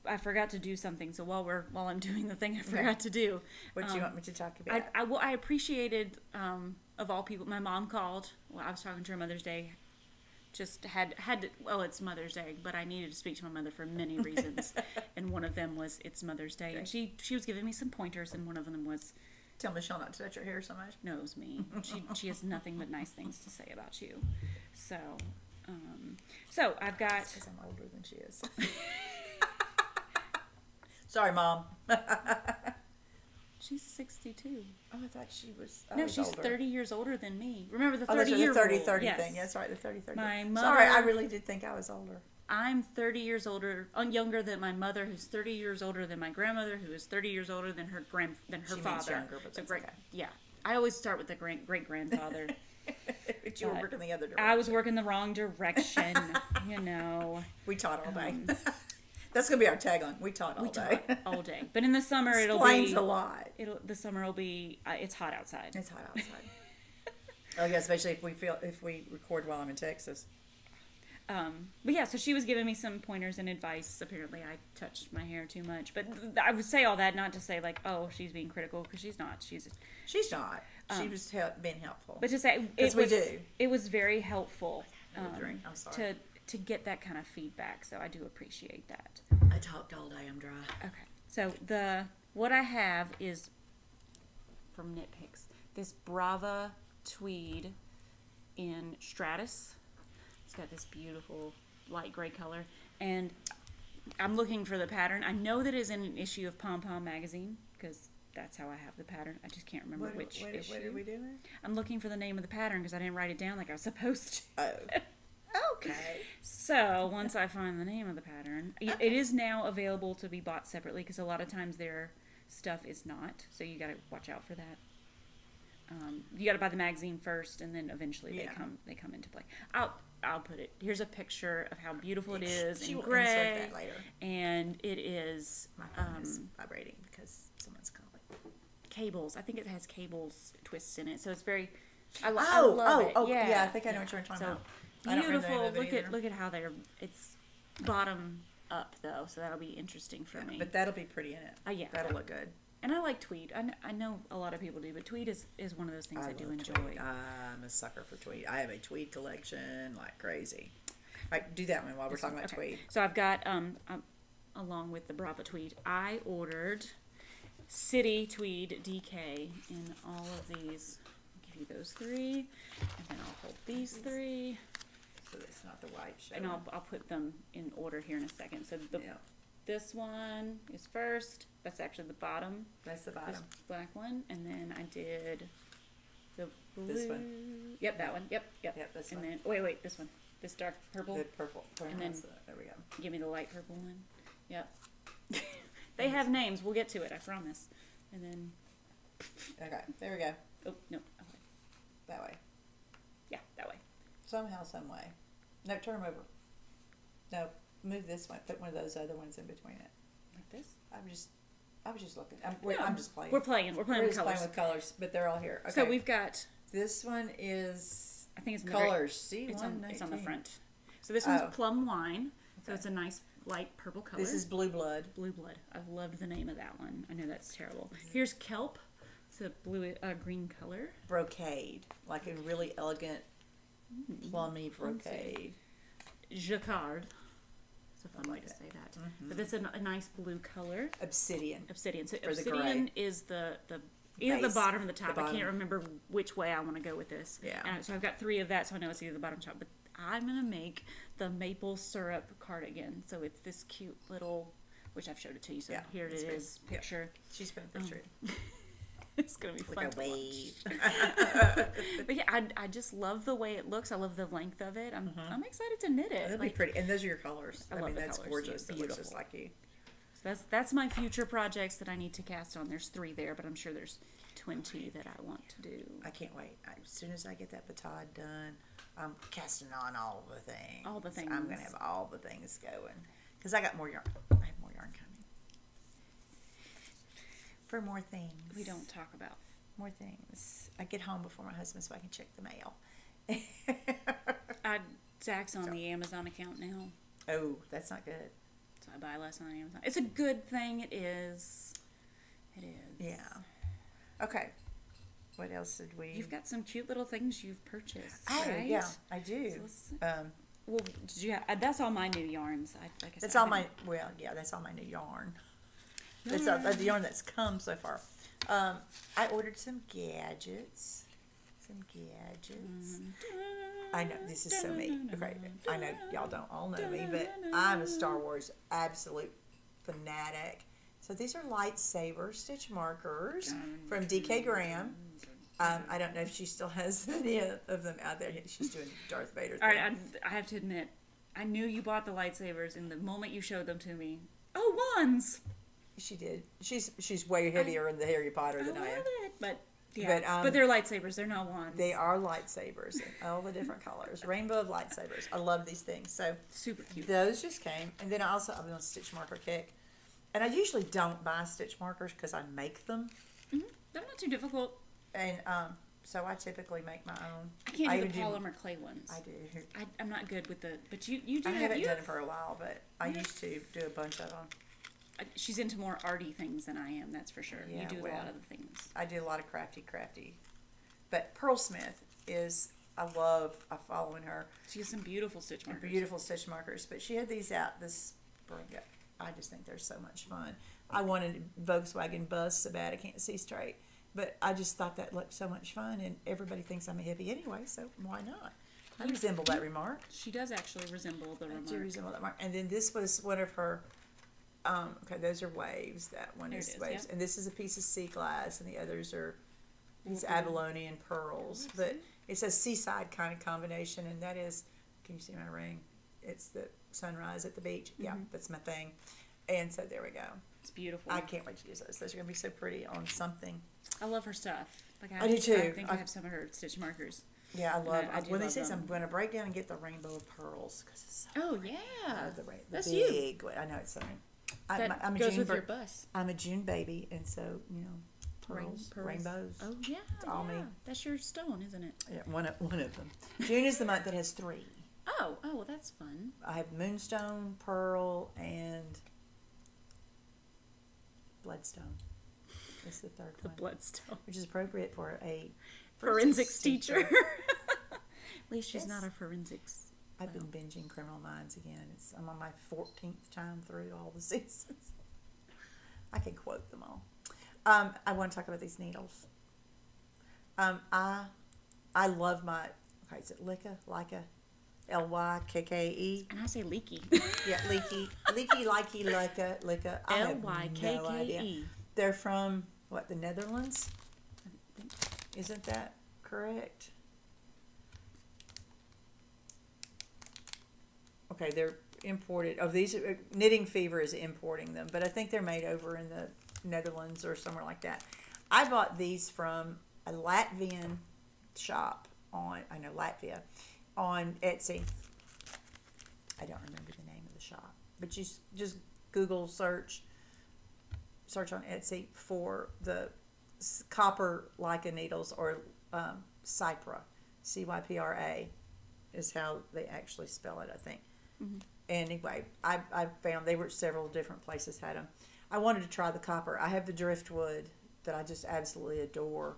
I forgot to do something, so while I'm doing the thing I forgot to do. What do you want me to talk about? I appreciated, of all people, my mom called. Well, I was talking to her Mother's Day. Just had to, well, it's Mother's Day, but I needed to speak to my mother for many reasons, and one of them was it's Mother's Day, and she was giving me some pointers, and one of them was. Tell Michelle not to touch her hair so much. No, it was me. She has nothing but nice things to say about you. So I've got. Because I'm older than she is. Sorry, Mom. She's 62. Oh, I thought she was. No, she's older. 30 years older than me. Remember the 30-year rule? 30 yes. thing. That's right, the 30-30. My mother. Sorry, I really did think I was older. I'm 30 years younger than my mother, who's 30 years older than my grandmother, who is 30 years older than her She father. means younger, but that's okay. Yeah, I always start with the great grandfather. But you were working the other direction. I was working the wrong direction. You know. We taught all day. That's gonna be our tagline. We taught all day. All day. But in the summer, Explains a lot. The summer will be. It's hot outside. It's hot outside. Oh yeah, especially if we record while I'm in Texas. But yeah, so she was giving me some pointers and advice. Apparently, I touched my hair too much, but I would say all that not to say like, oh, she's being critical, because she's not. She's not. She was being helpful. But to say it was very helpful. I'm sorry. To get that kind of feedback, so I do appreciate that. I talked all day. I'm dry. Okay, so what I have is from Nitpicks, this Brava tweed in Stratus. It's got this beautiful light gray color, and I'm looking for the pattern. I know that it's in an issue of Pom Pom magazine, because that's how I have the pattern. I just can't remember which issue. What are we doing? I'm looking for the name of the pattern because I didn't write it down like I was supposed to. Oh. Okay. So once I find the name of the pattern, it is now available to be bought separately, because a lot of times their stuff is not. So you got to watch out for that. You got to buy the magazine first, and then eventually they come into play. I'll put it. Here's a picture of how beautiful it is in gray. Insert that later. And it is. My phone is vibrating because someone's calling. Cables. I think it has cables twists in it, so it's very. I love it. Yeah. I think I know what you're talking about. Beautiful. Look at how it's bottom up though, so that'll be interesting for me. But that'll be pretty in it. Yeah, that'll look good. And I like tweed. I know a lot of people do, but tweed is one of those things I do enjoy. Tweed. I'm a sucker for tweed. I have a tweed collection like crazy. All right, do that one while we're talking about tweed. So I've got along with the Brava tweed, I ordered City Tweed DK in all of these. I'll give you those three, and then I'll hold these three. So that's not the white show. And I'll put them in order here in a second. So this one is first. That's actually the bottom. That's the bottom. This black one. And then I did the blue. This one. Yep, that one. Yep. This and one. then wait, this one. This dark purple. The purple. And then there we go. Give me the light purple one. Yep. They have names. We'll get to it. I promise. And then. Okay. There we go. Oh no. Okay. That way. Yeah, that way. Somehow, some way. No, turn them over. No, move this one. Put one of those other ones in between it. Like this? I was just looking. I'm just playing. We're playing with colors. Playing with colors, but they're all here. Okay. So we've got. This one is. I think it's in colors. See, it's on the front. So this one's plum wine. So it's a nice light purple color. This is blue blood. Blue blood. I loved the name of that one. I know that's terrible. Here's kelp. It's a green color. Brocade, like a really elegant plummy brocade. Jacquard. It's a fun way to say that. Mm-hmm. But that's a nice blue color. Obsidian. So obsidian is either the bottom or the top. I can't remember which way I want to go with this. Yeah. So I've got 3 of that, so I know it's either the bottom or top. But I'm going to make the maple syrup cardigan. So it's this cute little, which I've showed it to you. So here it is. Picture. Yeah. She's been a picture. It's going to be fun. Like a wave. But yeah, I just love the way it looks. I love the length of it. I'm excited to knit it. It'll be pretty. And those are your colors. I mean, that's colors. gorgeous. Yeah, it looks just like you. So that's my future projects that I need to cast on. There's 3 there, but I'm sure there's 20 that I want to do. I can't wait. As soon as I get that batade done, I'm casting on all the things. All the things. I'm going to have all the things going. Because I got more yarn. I have more yarn coming. For more things. We don't talk about more things. I get home before my husband so I can check the mail. Zach's on the Amazon account now. Oh, that's not good. So I buy less on Amazon. It's a good thing. It is. It is. Yeah. Okay. What else did we... You've got some cute little things you've purchased, right? Yeah, I do. Well, did you have, that's all my new yarns. That's all my new yarn. That's the yarn that's come so far. I ordered some gadgets. I know, this is so me. Okay, I know y'all don't all know me, but I'm a Star Wars absolute fanatic. So these are lightsaber stitch markers from DK Graham. I don't know if she still has any of them out there. She's doing Darth Vader thing. All right, I have to admit, I knew you bought the lightsabers, and the moment you showed them to me, oh, wands. She did. She's way heavier in the Harry Potter than I am. Love it. But they're lightsabers. They're not wands. They are lightsabers in all the different colors. Rainbow of lightsabers. I love these things. So super cute. Those just came, and then I've been on a stitch marker kick, and I usually don't buy stitch markers because I make them. Mm-hmm. They're not too difficult. And so I typically make my own. I can't do the polymer clay ones. I do. I'm not good with the. But you do. I haven't done it for a while, but I used to do a bunch of them. She's into more arty things than I am, that's for sure. Yeah, you do a lot of the things. I do a lot of crafty. But Pearl Smith is, I'm following her. She has some beautiful stitch markers. Beautiful stitch markers. But she had these out this spring. I just think they're so much fun. I wanted Volkswagen bus so bad I can't see straight. But I just thought that looked so much fun, and everybody thinks I'm a hippie anyway, so why not? I resemble that remark. She does actually resemble the remark. I do resemble that remark. And then this was one of her... okay, those are waves. That one is waves. Yeah. And this is a piece of sea glass, and the others are these Abalonian pearls. But it's a seaside kind of combination, and that is, can you see my ring? It's the sunrise at the beach. Mm-hmm. Yeah, that's my thing. And so there we go. It's beautiful. I can't wait to use those. Those are going to be so pretty on something. I love her stuff. I do too. I think I have some of her stitch markers. Yeah, I love it. One of these days I'm going to break down and get the rainbow of pearls. Cause it's so yeah. The that's big you. I know it's something. I'm goes with your bus. I'm a June baby, and so, pearls, rainbows. Oh, yeah. It's all me. That's your stone, isn't it? Yeah, one of them. June is the month that has 3. Oh, well, that's fun. I have moonstone, pearl, and bloodstone. It's the third one. The bloodstone. Which is appropriate for a forensics teacher. At least she's not a forensics. I've been binging Criminal Minds again. I'm on my 14th time through all the seasons. I can quote them all. I want to talk about these needles. I love my, okay, is it Leica? L-Y-K-K-E. And I say leaky. Yeah, leaky. Leaky, Leica. L-Y-K-K-E. No idea. They're from, the Netherlands? Isn't that correct? Okay, they're imported. These Knitting Fever is importing them, but I think they're made over in the Netherlands or somewhere like that. I bought these from a Latvian shop on Latvia on Etsy. I don't remember the name of the shop, but you just Google search on Etsy for the copper Leica needles, or Cypra, C-Y-P-R-A is how they actually spell it, I think. Mm-hmm. Anyway, I found they were several different places had them. I wanted to try the copper. I have the driftwood that I just absolutely adore,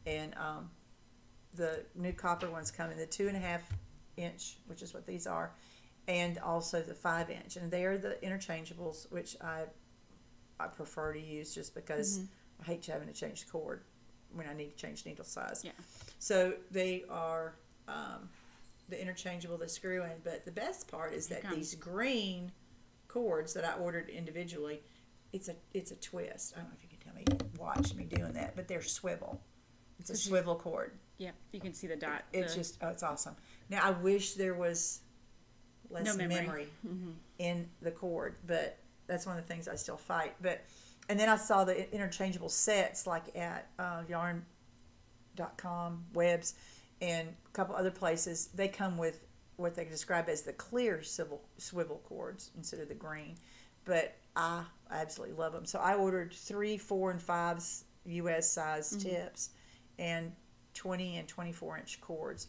and the new copper ones come in the 2.5 inch, which is what these are, and also the 5 inch, and they are the interchangeables, which I prefer to use just because I hate having to change the cord when I need to change needle size. Yeah. So they are the interchangeable, the screw in, but the best part is that these green cords that I ordered individually, it's a twist. I don't know if you can tell me, watch me doing that, but they're swivel. It's a swivel cord. Yeah, you can see the dot. It's it's awesome. Now I wish there was less memory in the cord, but that's one of the things I still fight. And then I saw the interchangeable sets like at yarn.com, Webs, and a couple other places. They come with what they describe as the clear swivel cords instead of the green. But I absolutely love them. So I ordered 3, 4, and 5 U.S. size tips and 20 and 24 inch cords.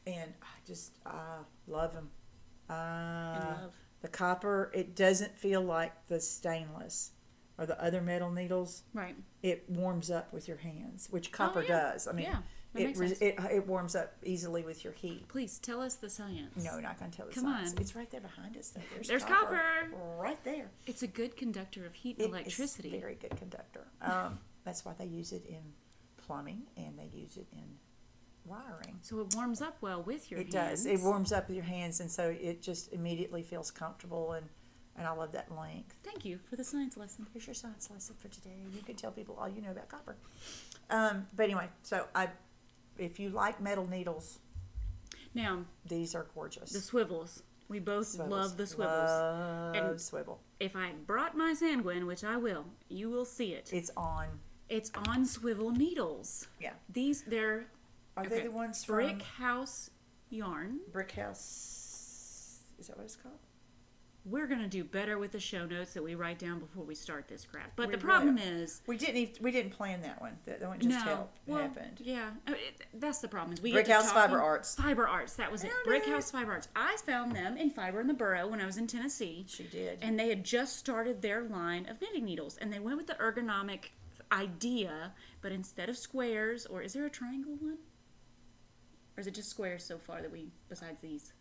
And I love them. The copper, it doesn't feel like the stainless or the other metal needles. Right. It warms up with your hands, which copper does. I mean, it warms up easily with your heat. Please tell us the science. No, we're not going to tell the Come science. on. It's right there behind us, though. There's copper. Right there. It's a good conductor of heat and electricity. It's a very good conductor. That's why they use it in plumbing, and they use it in wiring. So it warms up well with your hands. It does. It warms up with your hands, and so it just immediately feels comfortable, and I love that length. Thank you for the science lesson. Here's your science lesson for today. You can tell people all you know about copper. But anyway, so if you like metal needles, now these are gorgeous. The swivels. We both Swivels. love the swivels. Love swivel. If I brought my Sanguine, which I will, you will see it. It's on. It's on swivel needles. Yeah. They're... Are they the ones from... Brick House yarn. Brick House... Is that what it's called? We're going to do better with the show notes that we write down before we start this crap. But the problem is... We didn't plan that one. That one just happened. Yeah. That's the problem. Is we Brick House Fiber Arts. Fiber Arts. That was it. Brick House Fiber Arts. I found them in Fiber in the Borough when I was in Tennessee. She did. And they had just started their line of knitting needles. And they went with the ergonomic idea, but instead of squares, or is there a triangle one? Or is it just squares so far that besides these?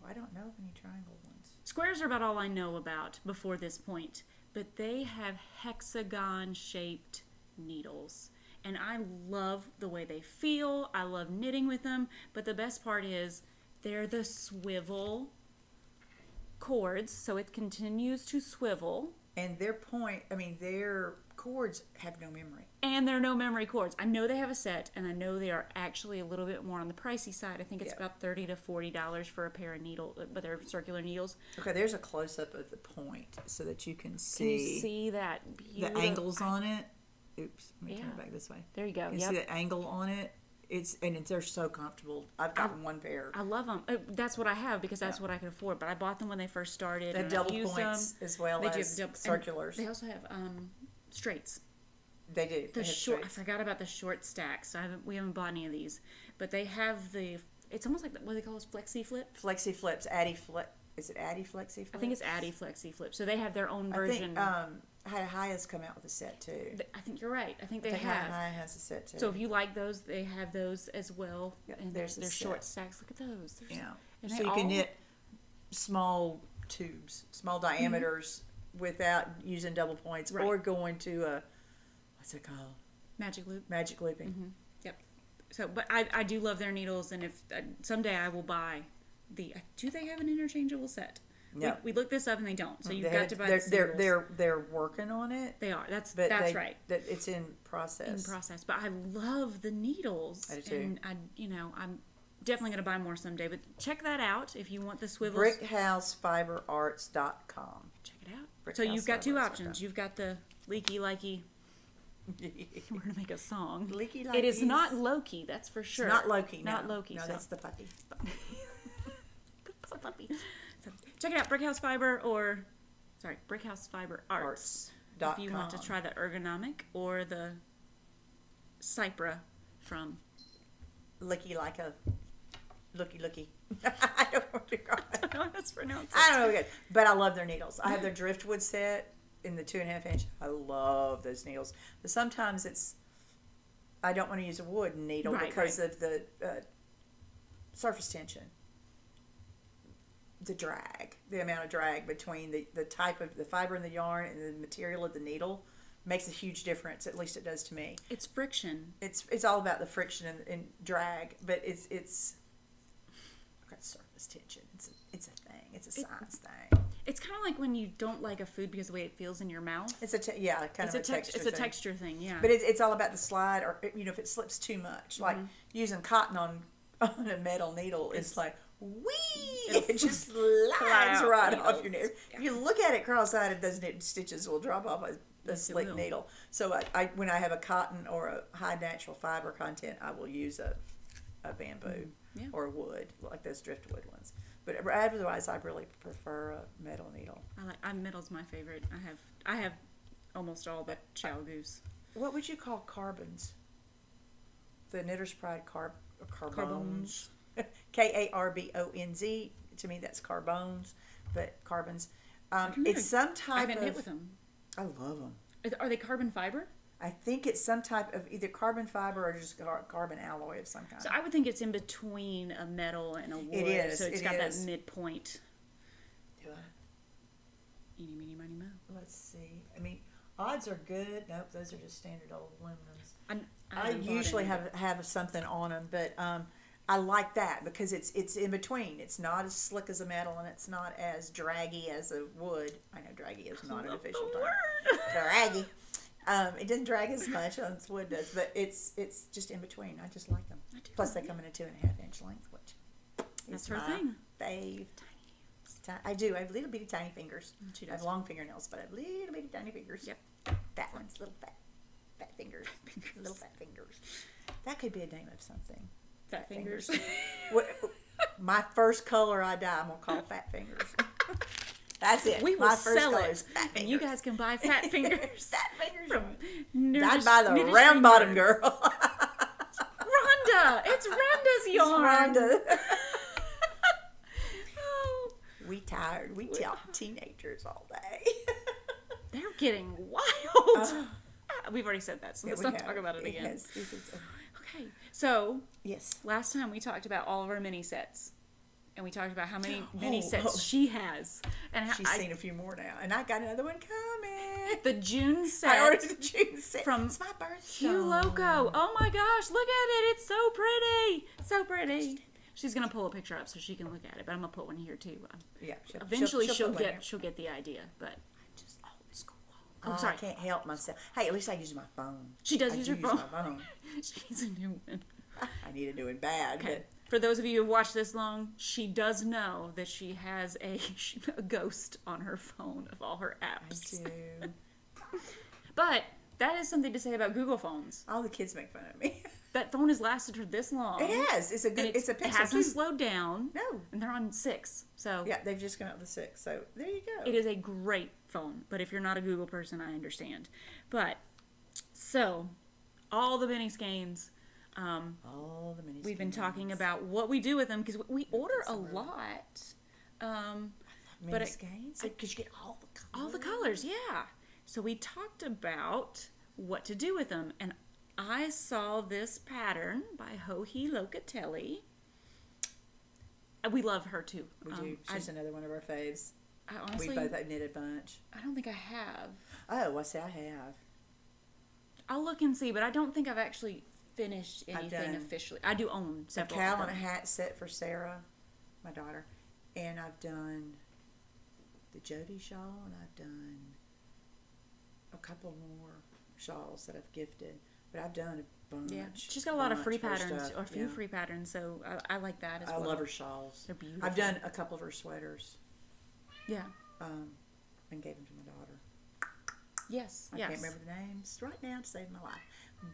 I don't know of any triangle ones. Squares are about all I know about before this point, but they have hexagon-shaped needles. And I love the way they feel. I love knitting with them, but the best part is they're the swivel cords, so it continues to swivel. And their cords have no memory. And they're no memory cords. I know they have a set, and I know they are actually a little bit more on the pricey side. I think it's about $30 to $40 for a pair of needles, but they're circular needles. Okay, there's a close-up of the point so that you can see. Can you see that beautiful... the angles on it? Oops, let me turn it back this way. There you go. You see the angle on it? They're so comfortable. I've got one pair. I love them. That's what I have because that's what I could afford. But I bought them when they first started. They have double points as well as circulars. They also have straights. They do. The short. I forgot about the short stacks. We haven't bought any of these, but they have the. It's almost like what do they call those flexi flip. Flexi flips. Addy flip. Is it Addy flexi flip? I think it's Addy flexi flip. So they have their own version. I think Hiya's come out with a set too. I think you're right. I think they have. Hiya has a set too. So if you like those, they have those as well. Yep, and there's their short stacks. Look at those. And so you can knit small tubes, small diameters without using double points or going to what's it called? Magic loop. Magic looping. Mm-hmm. Yep. So, but I do love their needles, and if someday I will buy do they have an interchangeable set? No. We looked this up and they don't. So you've got to buy the singles. They're working on it. They are. That's right. It's in process. But I love the needles. I do too. And I'm definitely going to buy more someday. But check that out if you want the swivels. BrickHouseFiberArts.com. Check it out. So you've got two options. You've got the leaky likey. We're going to make a song. Leaky likey. It is not Loki, that's for sure. It's not Loki. Not Loki. No, that's the puppy. The puppy. So check it out, Brickhouse Fiber Arts. If you want to try the ergonomic or the Cypra from Looky. I don't know what to call it. I don't know how that's pronounced. I don't know, but I love their needles. I have their driftwood set in the 2.5 inch. I love those needles. But sometimes I don't want to use a wooden needle because of the surface tension. The amount of drag between the type of the fiber in the yarn and the material of the needle makes a huge difference. At least it does to me. It's friction. It's all about the friction and drag, but it's got surface tension. It's a thing. It's a science thing. It's kind of like when you don't like a food because of the way it feels in your mouth. It's a texture. It's a texture thing, yeah. But it's all about the slide, or if it slips too much, like using cotton on a metal needle, it's like it just slides right off your needle. If you look at it cross-eyed, those stitches will drop off a slick needle. So when I have a cotton or a high natural fiber content, I will use a bamboo or wood, like those driftwood ones. But otherwise, I really prefer a metal needle. Metal's my favorite. I have almost all but Chow Goose. What would you call carbons? The Knitter's Pride carbones. Karbonz. To me, that's carbones, but carbons. It's some type of. I haven't knit with them. I love them. Are they carbon fiber? I think it's some type of either carbon fiber or just carbon alloy of some kind. So I would think it's in between a metal and a wood. It is. So it's got that midpoint. Do I? Eeny, meeny, miny, moe. Let's see. I mean, odds are good. Nope, those are just standard old aluminums. I usually have something on them, but I like that because it's in between. It's not as slick as a metal, and it's not as draggy as a wood. I know draggy is not an official term. Draggy. It doesn't drag as much as wood does, but it's just in between. I just like them. Plus, they come in a 2.5 inch length, which that's her thing. Fave. Tiny I do. I have little bitty tiny fingers. She I have does. long fingernails, but I have little bitty tiny fingers. Yep. Fat ones, little fat fingers. Little fat fingers. That could be a name of something. Fat fingers. What, my first color I dye, I'm gonna call Fat Fingers. That's it. We will my first sell color it, is Fat and you Fingers. guys can buy Fat Fingers. Fat Fingers. From Dyed by the Knitistry round bottom Knerds. girl. Rhonda. It's Rhonda's yarn. Rhonda. Oh, We tired. We teenagers all day. they're getting wild. Uh, We've already said that, so Yeah, let's we not have. talk about it again. has- Okay, so yes. last time we talked about all of our mini sets, and we talked about how many mini sets oh. she has, and how She's seen a few more now, and I got another one coming. the June I set ordered the June set from it's my birthday. Hugh Loco. Oh my gosh, look at it! It's so pretty, so pretty. She's gonna pull a picture up so she can look at it, but I'm gonna put one here too. Yeah. Eventually, she'll put one here. get the idea, but just old school. Oh, I'm sorry. I can't help myself. Hey, at least I use my phone. She does I use do her phone. my phone. She's a new one. I need to do it bad. Okay. For those of you who've watched this long, she does know that she has a ghost on her phone of all her apps. But I do. But that is something to say about Google phones. All the kids make fun of me. That phone has lasted her this long. It has. It's a And good. It's a it Pixel hasn't 2. slowed down. No. And they're on 6. So Yeah, they've just come out with the 6. So there you go. it is a great phone. But if you're not a Google person, I understand. But so all the mini skeins. All the mini. We've been skeins. talking about what we do with them because we order a Summer. lot. Mini but it- skeins because you get all the colors. All the colors, yeah. So we talked about what to do with them, and I saw this pattern by Hohi Locatelli. We love her too. We do. She's another one of our faves. I honestly, We both have knit a bunch. I don't think I have. Oh, I say I have. I'll look and see, but I don't think I've actually finished anything done officially. I do own A several. cowl of and a them. hat set for Sarah, my daughter, and I've done the Jody shawl, and I've done a couple more shawls that I've gifted. But I've done a bunch. Yeah, she's got a lot of free bunch of her patterns, stuff, or a few yeah. free patterns, so I like that as I well. love her shawls. They're beautiful. I've done a couple of her sweaters, Yeah. and gave them to my daughter. Yes. I yes. can't remember the names right now to save my life.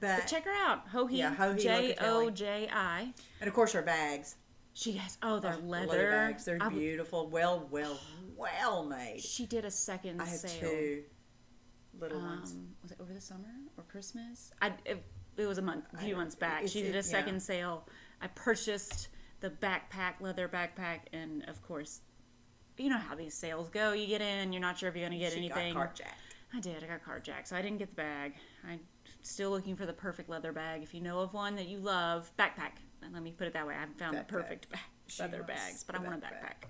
But check her out, Hohi. Yeah, Hohi Joji. And of course her bags. She has. Oh, they're The leather. bags. They're beautiful. Well made. She did a second I have sale. 2 little ones. Was it over the summer or Christmas? It was a few months back. it's- She did yeah. a second sale. I purchased the leather backpack, and of course, you know how these sales go. You get in, you're not sure if you're going to get She anything. got carjacked. I did. I got carjacked, so I didn't get the bag. I'm still looking for the perfect leather bag. If you know of one that you love, backpack. And let me put it that way. I haven't found the Backpack. perfect leather wants bags, but I the want a backpack. backpack.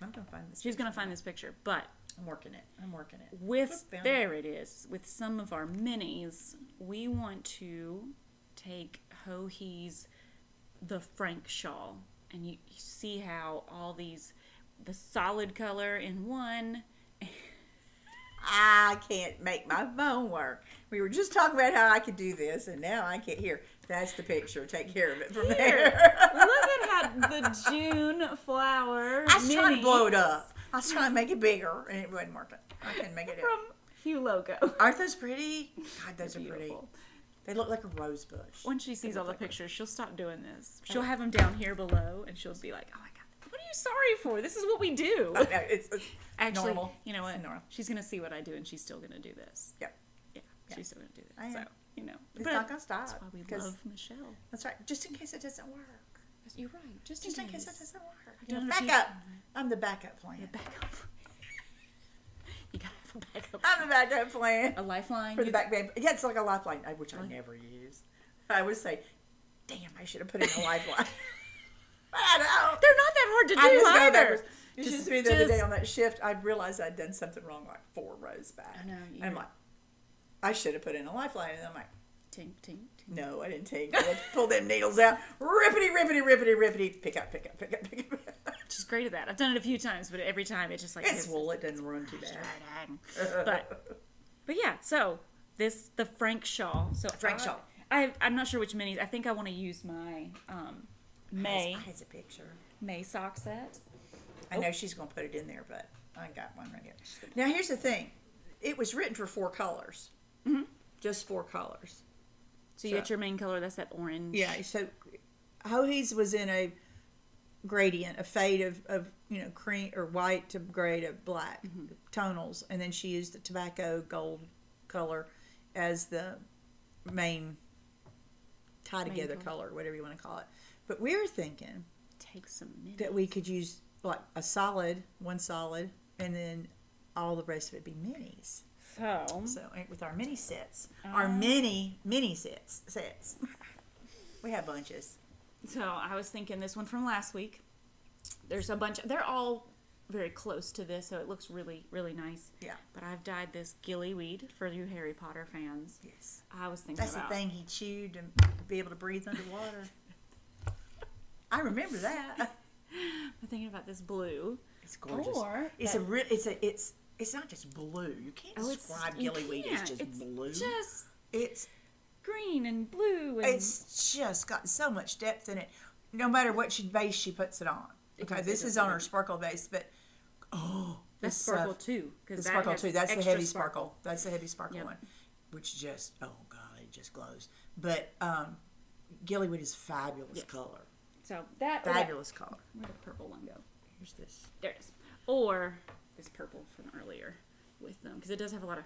I'm gonna find this. She's going to picture. find this picture, but I'm working it. with Found there it is. With some of our minis, we want to take Hohi's the Frankshaw, and you see how all these the solid color in one. I can't make my phone work. We were just talking about how I could do this, and now I can't hear. That's the picture. Take care of it from Here, there. look at how the June flower. I was trying to blow it minis up. I was trying to make it bigger, and it wasn't working. I couldn't make it. from Hugh Loco. Aren't those pretty? God, those are pretty. Beautiful. They look like a rose bush. Once she sees They all look the like pictures, she'll stop doing this. She'll have them down here below, and she'll be like, "Oh my god, what are you sorry for? This is what we do." I know, it's Actually, normal. you know what? It's normal. She's gonna see what I do, and she's still gonna do this. Yep. Yeah, Yeah. she's still gonna do this. I am. So you know, It's but not gonna stop. That's why we 'cause- love Michelle. That's right. Just in case it doesn't work. You're right. Just Just in in case case. it doesn't work. I've done it a few Backup. times. I'm the backup plan. The backup. You gotta have a backup. I'm the backup plan. A lifeline. For the You- back band. Yeah, it's like a lifeline, which I Really? never use. I would say, damn, I should have put in a lifeline. But I don't. They're not that hard to do I just go either. backwards. It's Just- just me the other day just- on that shift, I realized I'd done something wrong like 4 rows back. I know, And you're- I'm like, I should have put in a lifeline. And I'm like, Tink, tink, tink. no, I didn't take it. Pull them needles out. Rippity, rippity, rippity, rippity. Pick up, pick up, pick up, pick up. She's great at that. I've done it a few times, but every time it just like It's wool. It doesn't run too bad. but yeah. So the Frankshaw. So Frankshaw. I'm not sure which minis. I think I want to use my May Has a picture. sock set. I know she's going to put it in there, but I got one right here. Now, here's the thing. It was written for 4 colors. Mm-hmm. Just 4 colors. So you got your main color, that's that orange. Yeah, so Hohe's was in a gradient, a fade of cream or white to gray to black tonals, and then she used the tobacco gold color as the main tie-together color, whatever you want to call it. But we were thinking take some minis. that we could use like one solid, and then all the rest of it be minis. So with our mini sets, our mini sets. We have bunches. So I was thinking this one from last week. There's a bunch. They're all very close to this, so it looks really, really nice. Yeah. But I've dyed this gillyweed for you Harry Potter fans. Yes. I was thinking That's about... the thing he chewed to be able to breathe underwater. I remember that. I'm thinking about this blue. It's gorgeous. Or it's not just blue. You can't describe gillyweed as just blue. It's green and blue. And it's just got so much depth in it. No matter what base she puts it on. Okay, this is on her sparkle base, but that's sparkle too. The sparkle too. That's the heavy sparkle. That's the heavy sparkle one, which just it just glows. But gillyweed is fabulous color. So that fabulous color. Where'd the purple one go? Here's this. There it is. Or this purple from earlier with them, because it does have a lot of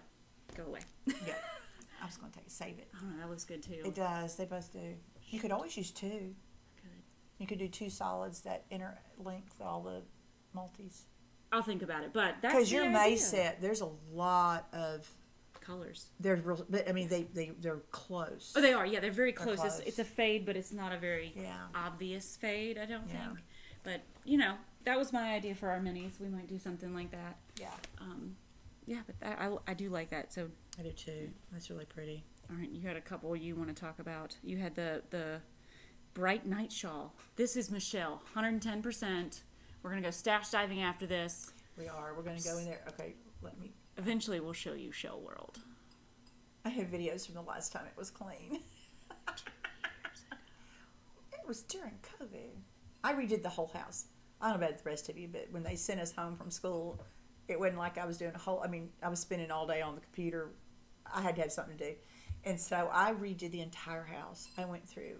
go away. Yeah, I was going to save it. I don't know. That looks good too. It does. They both do. You could always use 2. You could do 2 solids that interlink all the multis. I'll think about it, but that's because your May set, there's a lot of colors. They're real, but I mean they're close. Oh, they are. Yeah, they're very close. It's a fade, but it's not a very obvious fade. I don't think. But that was my idea for our minis. We might do something like that. Yeah. Yeah, but I do like that. So I do too. That's really pretty. All right, you had a couple you want to talk about. You had the bright night shawl. This is Michele, 110%. We're going to go stash diving after this. We are. We're going to go in there. Okay, let me... Eventually, we'll show you Shell World. I have videos from the last time it was clean. It was during COVID. I redid the whole house. I don't know about the rest of you, but when they sent us home from school, it wasn't like I was doing I was spending all day on the computer. I had to have something to do. And so I redid the entire house. I went through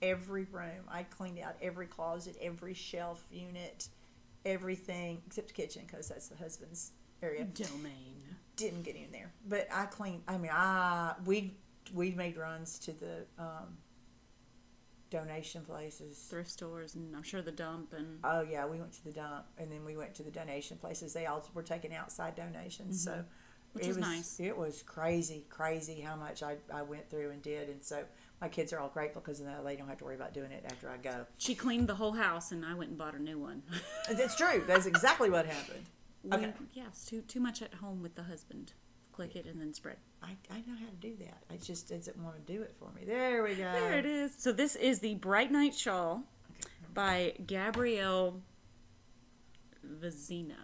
every room. I cleaned out every closet, every shelf unit, everything except the kitchen because that's the husband's area. Domain. Didn't get in there, but I cleaned. I mean, we made runs to the donation places, thrift stores, and I'm sure the dump. And oh yeah, we went to the dump, and then we went to the donation places. They all were taking outside donations, so which was nice. It was crazy how much I went through and did, and so. My kids are all grateful because now they don't have to worry about doing it after I go. She cleaned the whole house, and I went and bought a new one. That's true. That's exactly what happened. Okay. Yeah, it's too much at home with the husband. Click it and then spread. I know how to do that. I just doesn't want to do it for me. There we go. There it is. So this is the Bright Night Shawl by Gabrielle Vizina.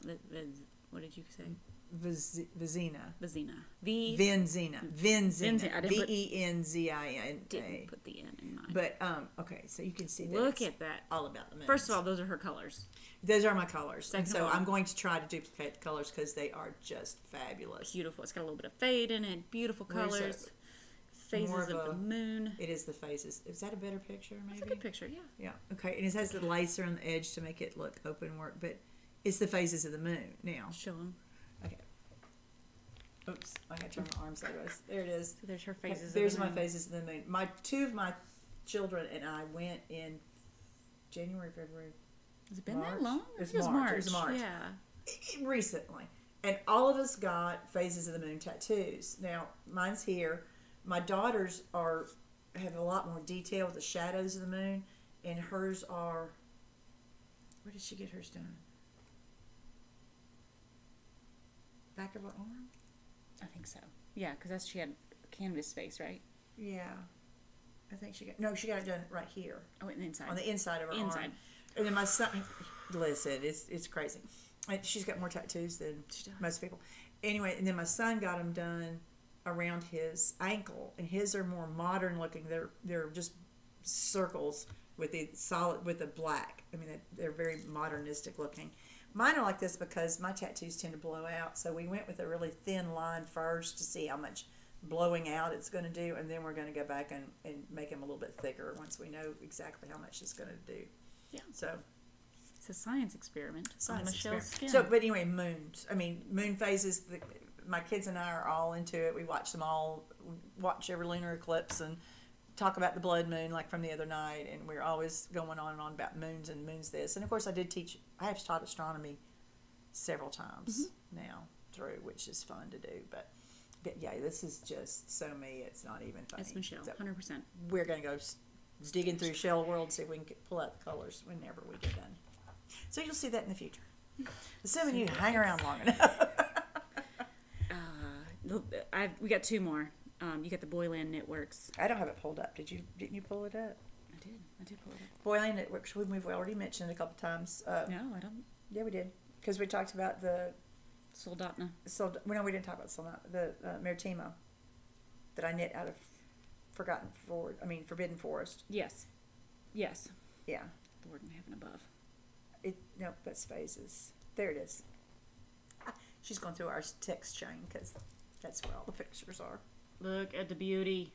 What did you say? Vizina. Venzina. Venzina. V-E-N-Z-I-N. Didn't put the N in mine. But, okay, so you can see that. Look at that. All about the moons. First of all, those are her colors. Those are my colors. And so I'm going to try to duplicate the colors because they are just fabulous. Beautiful. It's got a little bit of fade in it. Beautiful colors. Phases of the moon. It is the phases. Is that a better picture, maybe? It's a good picture, yeah. Yeah. Okay, and it has the lacer on the edge to make it look open work, but it's the phases of the moon. Now. Show them. Okay. Oops, I got to turn my arms sideways. There it is. So there's her phases of there's the moon. my phases of the moon. Two of my children and I went in January, February. Has it been March? that long? It was March. It was March. Yeah. Recently. And all of us got phases of the moon tattoos. Now, mine's here. My daughters have a lot more detail with the shadows of the moon, and hers are... Where did she get hers done? Back of her arm? I think so. Yeah, because she had canvas space, right? Yeah. I think she got it done right here. Oh, and inside. On the inside of her arm. And then my son, listen, it's crazy. She's got more tattoos than most people. Anyway, and then my son got them done around his ankle, and his are more modern looking. They're just circles with the black. I mean, they're very modernistic looking. Mine are like this because my tattoos tend to blow out. So we went with a really thin line first to see how much blowing out it's going to do. And then we're going to go back and make them a little bit thicker once we know exactly how much it's going to do. Yeah. So it's a science experiment on Michelle's skin. So, but anyway, moons. I mean, moon phases. My kids and I are all into it. We watch them all, watch every lunar eclipse and talk about the blood moon like from the other night. And we're always going on and on about moons and moons this. And of course, I have taught astronomy several times now through, which is fun to do. But yeah, this is just so me. It's not even funny. It's Michelle, 100%. We're going to go digging through Shell World and see if we can pull out the colors whenever we get done. So you'll see that in the future. Assuming you hang around long enough. We got 2 more. You got the Boyland Knitworks. I don't have it pulled up. Didn't you pull it up? I did pull it up. Boyland Knitworks, we've already mentioned a couple times. No, I don't. Yeah, we did. Because we talked about the... Soldatna. No, we didn't talk about Soldatna. The Maritima that I knit out of Forbidden Forest. Yes. Yes. Yeah. Lord in heaven above. No, that's phases. There it is. She's going through our text chain because that's where all the pictures are. Look at the beauty.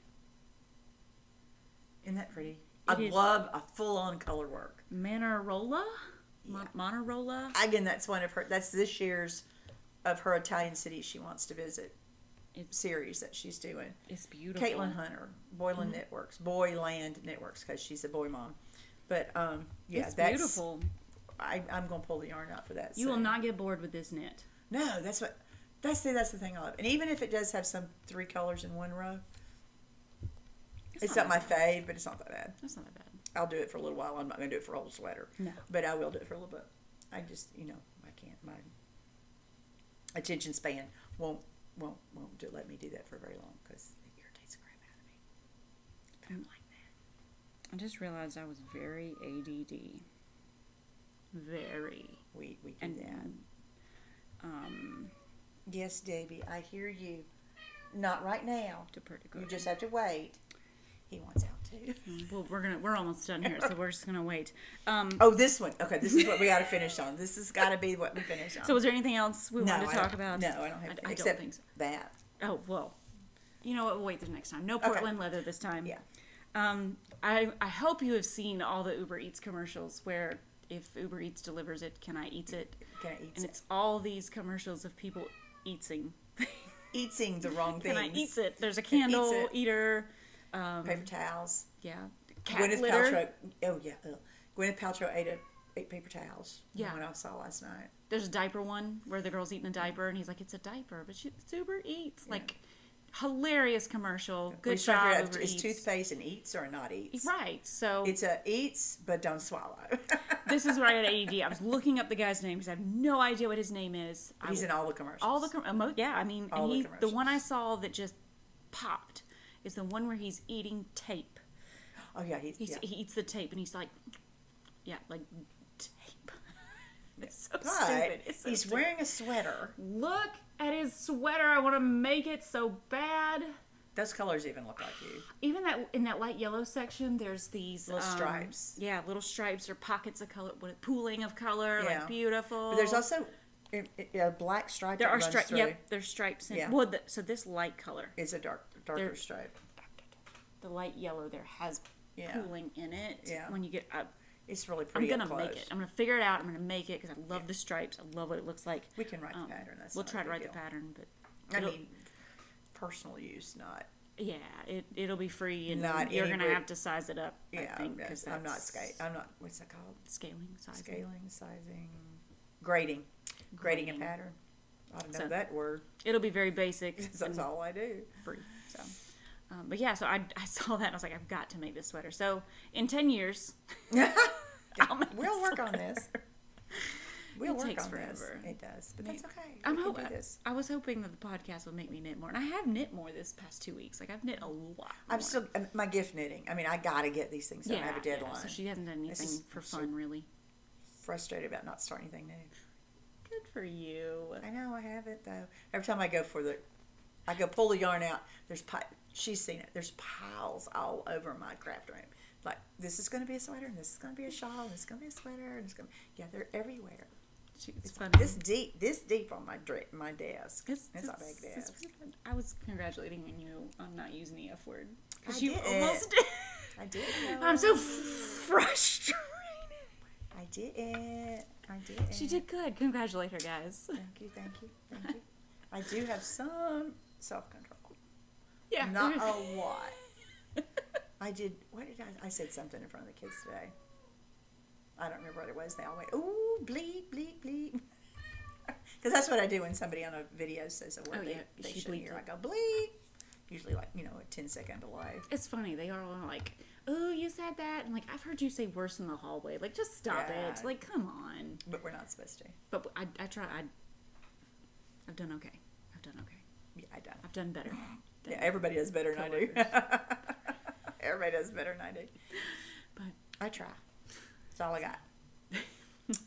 Isn't that pretty? I love a full-on color work. Manarola? Yeah. Monarola? Again, that's one of her. That's this year's of her Italian cities she wants to visit. Series that she's doing. It's beautiful. Caitlin Hunter, Boyland Knitworks, Boyland Knitworks, because she's a boy mom. But yeah, it's that's beautiful. I'm gonna pull the yarn out for that. You will not get bored with this knit. No, that's the thing I love. And even if it does have some 3 colors in one row, it's not my fave, but it's not that bad. That's not that bad. I'll do it for a little while. I'm not gonna do it for a whole sweater. No, but I will do it for a little bit. I just, I can't. My attention span won't let me do that for very long because it irritates the crap out of me. I don't like that. I just realized I was very ADD. Very. We do that. Yes, Debbie, I hear you. Not right now. You just have to wait. He wants out too. Well, we're almost done here, so we're just gonna wait. This one. Okay, this is what we got to finish on. This has got to be what we finish on. So, was there anything else we wanted to talk about? No, I don't have to. I Except don't think so. That. Oh well. You know what? We'll wait till next time. No Portland leather this time. Yeah. I hope you have seen all the Uber Eats commercials where if Uber Eats delivers it, can I eat it? Can I eat it? And it's all these commercials of people eating. Eating the wrong things. Can I eat it? There's a candle eater. Paper towels. Yeah. Gwyneth litter. Paltrow. Oh yeah. Gwyneth Paltrow ate paper towels. Yeah. When I saw last night. There's a diaper one where the girl's eating a diaper and he's like, "It's a diaper, but it's Uber Eats." Yeah. Like, hilarious commercial. Good job, Uber Eats. Is toothpaste an eats or a not eats? Right. So it's a eats, but don't swallow. This is where I got ADD. I was looking up the guy's name because I have no idea what his name is. He's in all the commercials. All the yeah. I mean, and the one I saw that just popped is the one where he's eating tape. Oh yeah, he eats the tape and he's like, like tape. It's so but stupid. It's so he's stupid. wearing a sweater. Look at his sweater. I want to make it so bad. Those colors even look like you. Even in that light yellow section, there's these little stripes. Yeah, little stripes or pockets of color, pooling of color, like beautiful. But there's also a black stripe. There are stripes. Yep, there's stripes. So this light color is a darker stripe. The light yellow there has pooling in it. Yeah. When you get up. It's really pretty. I'm going to make it. I'm going to figure it out. I'm going to make it because I love the stripes. I love what it looks like. We can write the pattern. We'll try to write the pattern, but I mean, personal use, not. Yeah, it'll be free, and not you're going to have to size it up. Yeah, I think, I'm not I'm not. What's that called? Scaling, sizing, grading a pattern. I don't know that word. It'll be very basic. That's all I do. Free. So. But yeah, so I saw that and I was like, I've got to make this sweater. So in 10 years, we'll work on this. We'll work on forever. This. It does, but that's okay. I was hoping that the podcast would make me knit more, and I have knit more this past 2 weeks. Like I've knit a lot. I'm still my gift knitting. I mean, I gotta get these things done. I have a deadline. So she hasn't done anything for fun, really. Frustrated about not starting anything new. Good for you. I know I have it though. Every time I go pull the yarn out. She's seen it. There's piles all over my craft room. Like, this is going to be a sweater, and this is going to be a shawl, and this is going to be a sweater, and it's going to... Yeah, they're everywhere. It's funny. This deep on my desk. It's a big desk. I was congratulating you on not using the F word. I You did. almost did. I did. I'm so frustrated. I did it. She did good. Congratulate her, guys. Thank you. I do have some self-control. Yeah. Not a lot. I did. What did I said something in front of the kids today. I don't remember what it was. They all went, ooh, bleep, bleep, bleep. Because that's what I do when somebody on a video says a word they shouldn't hear. I go, bleep. Usually, like, a 10-second delay. It's funny. They are all like, oh, you said that. And, like, I've heard you say worse in the hallway. Like, just stop it. Like, come on. But we're not supposed to. But I try. I've done okay. Yeah, I don't. I've done better. Yeah, everybody does better than I do. Everybody does better than I do. But I try. That's all I got.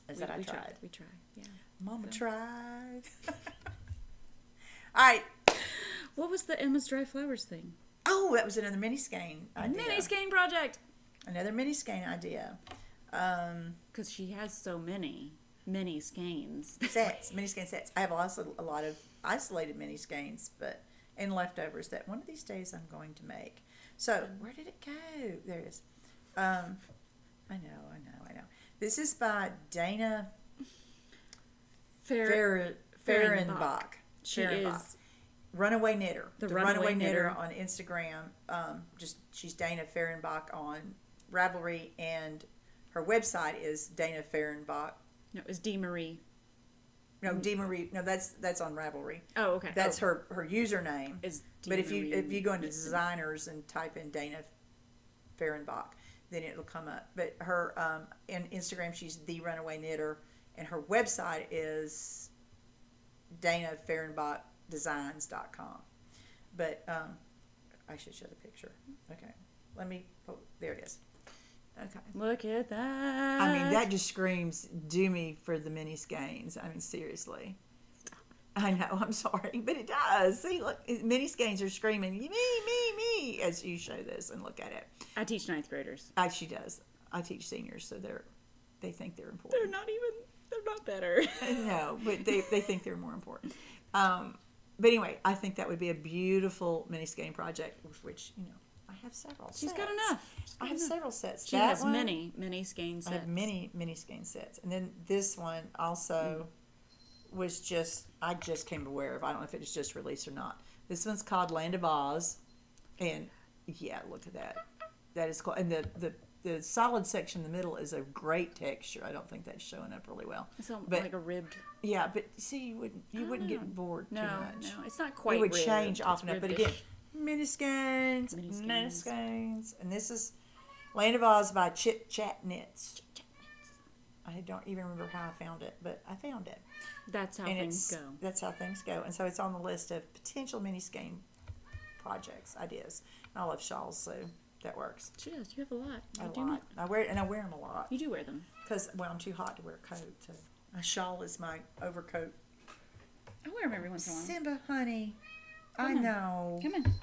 I tried. We tried. Yeah. Mama tried. All right. What was the Emma's Dry Flowers thing? Oh, that was another mini skein idea. Mini skein project. Another mini skein idea. Because she has so many mini skeins. Sets, mini skein sets. I have also a lot of isolated mini skeins, and leftovers that one of these days I'm going to make. So where did it go? There it is. I know. This is by Dana Fehrenbach. She is Runaway Knitter. The Runaway Knitter on Instagram. She's Dana Fehrenbach on Ravelry, and her website is Dana Fehrenbach. No, it's Dee Marie. No, Dee Marie. No, that's on Ravelry. Oh, okay. That's her username. Is but if you go into designers and type in Dana Fehrenbach, then it'll come up. But her in Instagram, she's The Runaway Knitter, and her website is DanaFehrenbachDesigns.com. But I should show the picture. Okay, there it is. Okay. Look at that. I mean, that just screams, do me for the mini skeins. I mean, seriously. I know, I'm sorry, but it does. See, look, mini skeins are screaming, me, as you show this and look at it. I teach 9th graders. She does. I teach seniors, so they think they're important. They're not better. No, but they think they're more important. But anyway, I think that would be a beautiful mini skein project, which, I have several She's sets. got enough. I have several sets. She has many skein sets. I have many skein sets. And then this one also was I just came aware of. I don't know if it was just released or not. This one's called Land of Oz. And yeah, look at that. That is cool. And the solid section in the middle is a great texture. I don't think that's showing up really well. It's like a ribbed. Yeah, but see, you wouldn't get bored too much. No, it's not quite. It would ribbed. change often enough. But again, mini skeins. And this is Land of Oz by Chit Knits. I don't even remember how I found it, but I found it. That's how things go. That's how things go. And so it's on the list of potential mini skein projects, ideas. And I love shawls, so that works. She does. You have a lot. I wear them a lot. You do wear them. Because, I'm too hot to wear a coat. So a shawl is my overcoat. I wear them every once in a while. Simba, honey. I know. Come on.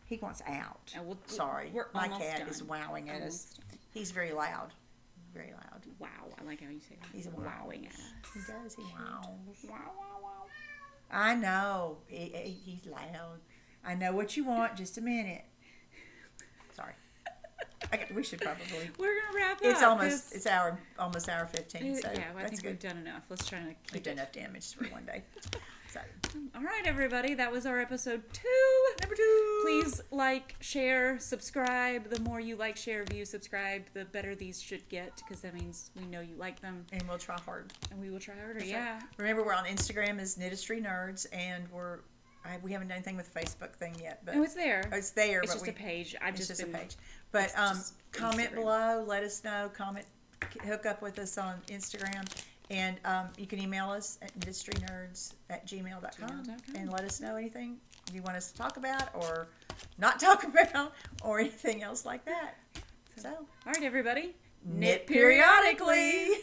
He wants out. Sorry. My cat is wowing at us. He's very loud. Very loud. Wow. I like how you say that. He's wowing at us. He does. He wows. Wow. I know. He's loud. I know what you want. Just a minute. Sorry. We should probably. We're gonna wrap up. It's almost hour 15. So yeah, I that's think good. we've done enough. Let's try to keep We've done enough damage for one day. So. All right, everybody. That was our episode 2. Number 2. Please like, share, subscribe. The more you like, share, view, subscribe, the better these should get, because that means we know you like them. And we'll try hard. And we will try harder. That's yeah. Right. Remember, we're on Instagram as Knitistry Knerds, and we haven't done anything with the Facebook thing yet. But it's there. It's there. It's just a page. A page. But comment below. Let us know. Hook up with us on Instagram. And you can email us at knitistryknerds@gmail.com and let us know anything you want us to talk about or not talk about or anything else like that. So, all right, everybody. Knit periodically.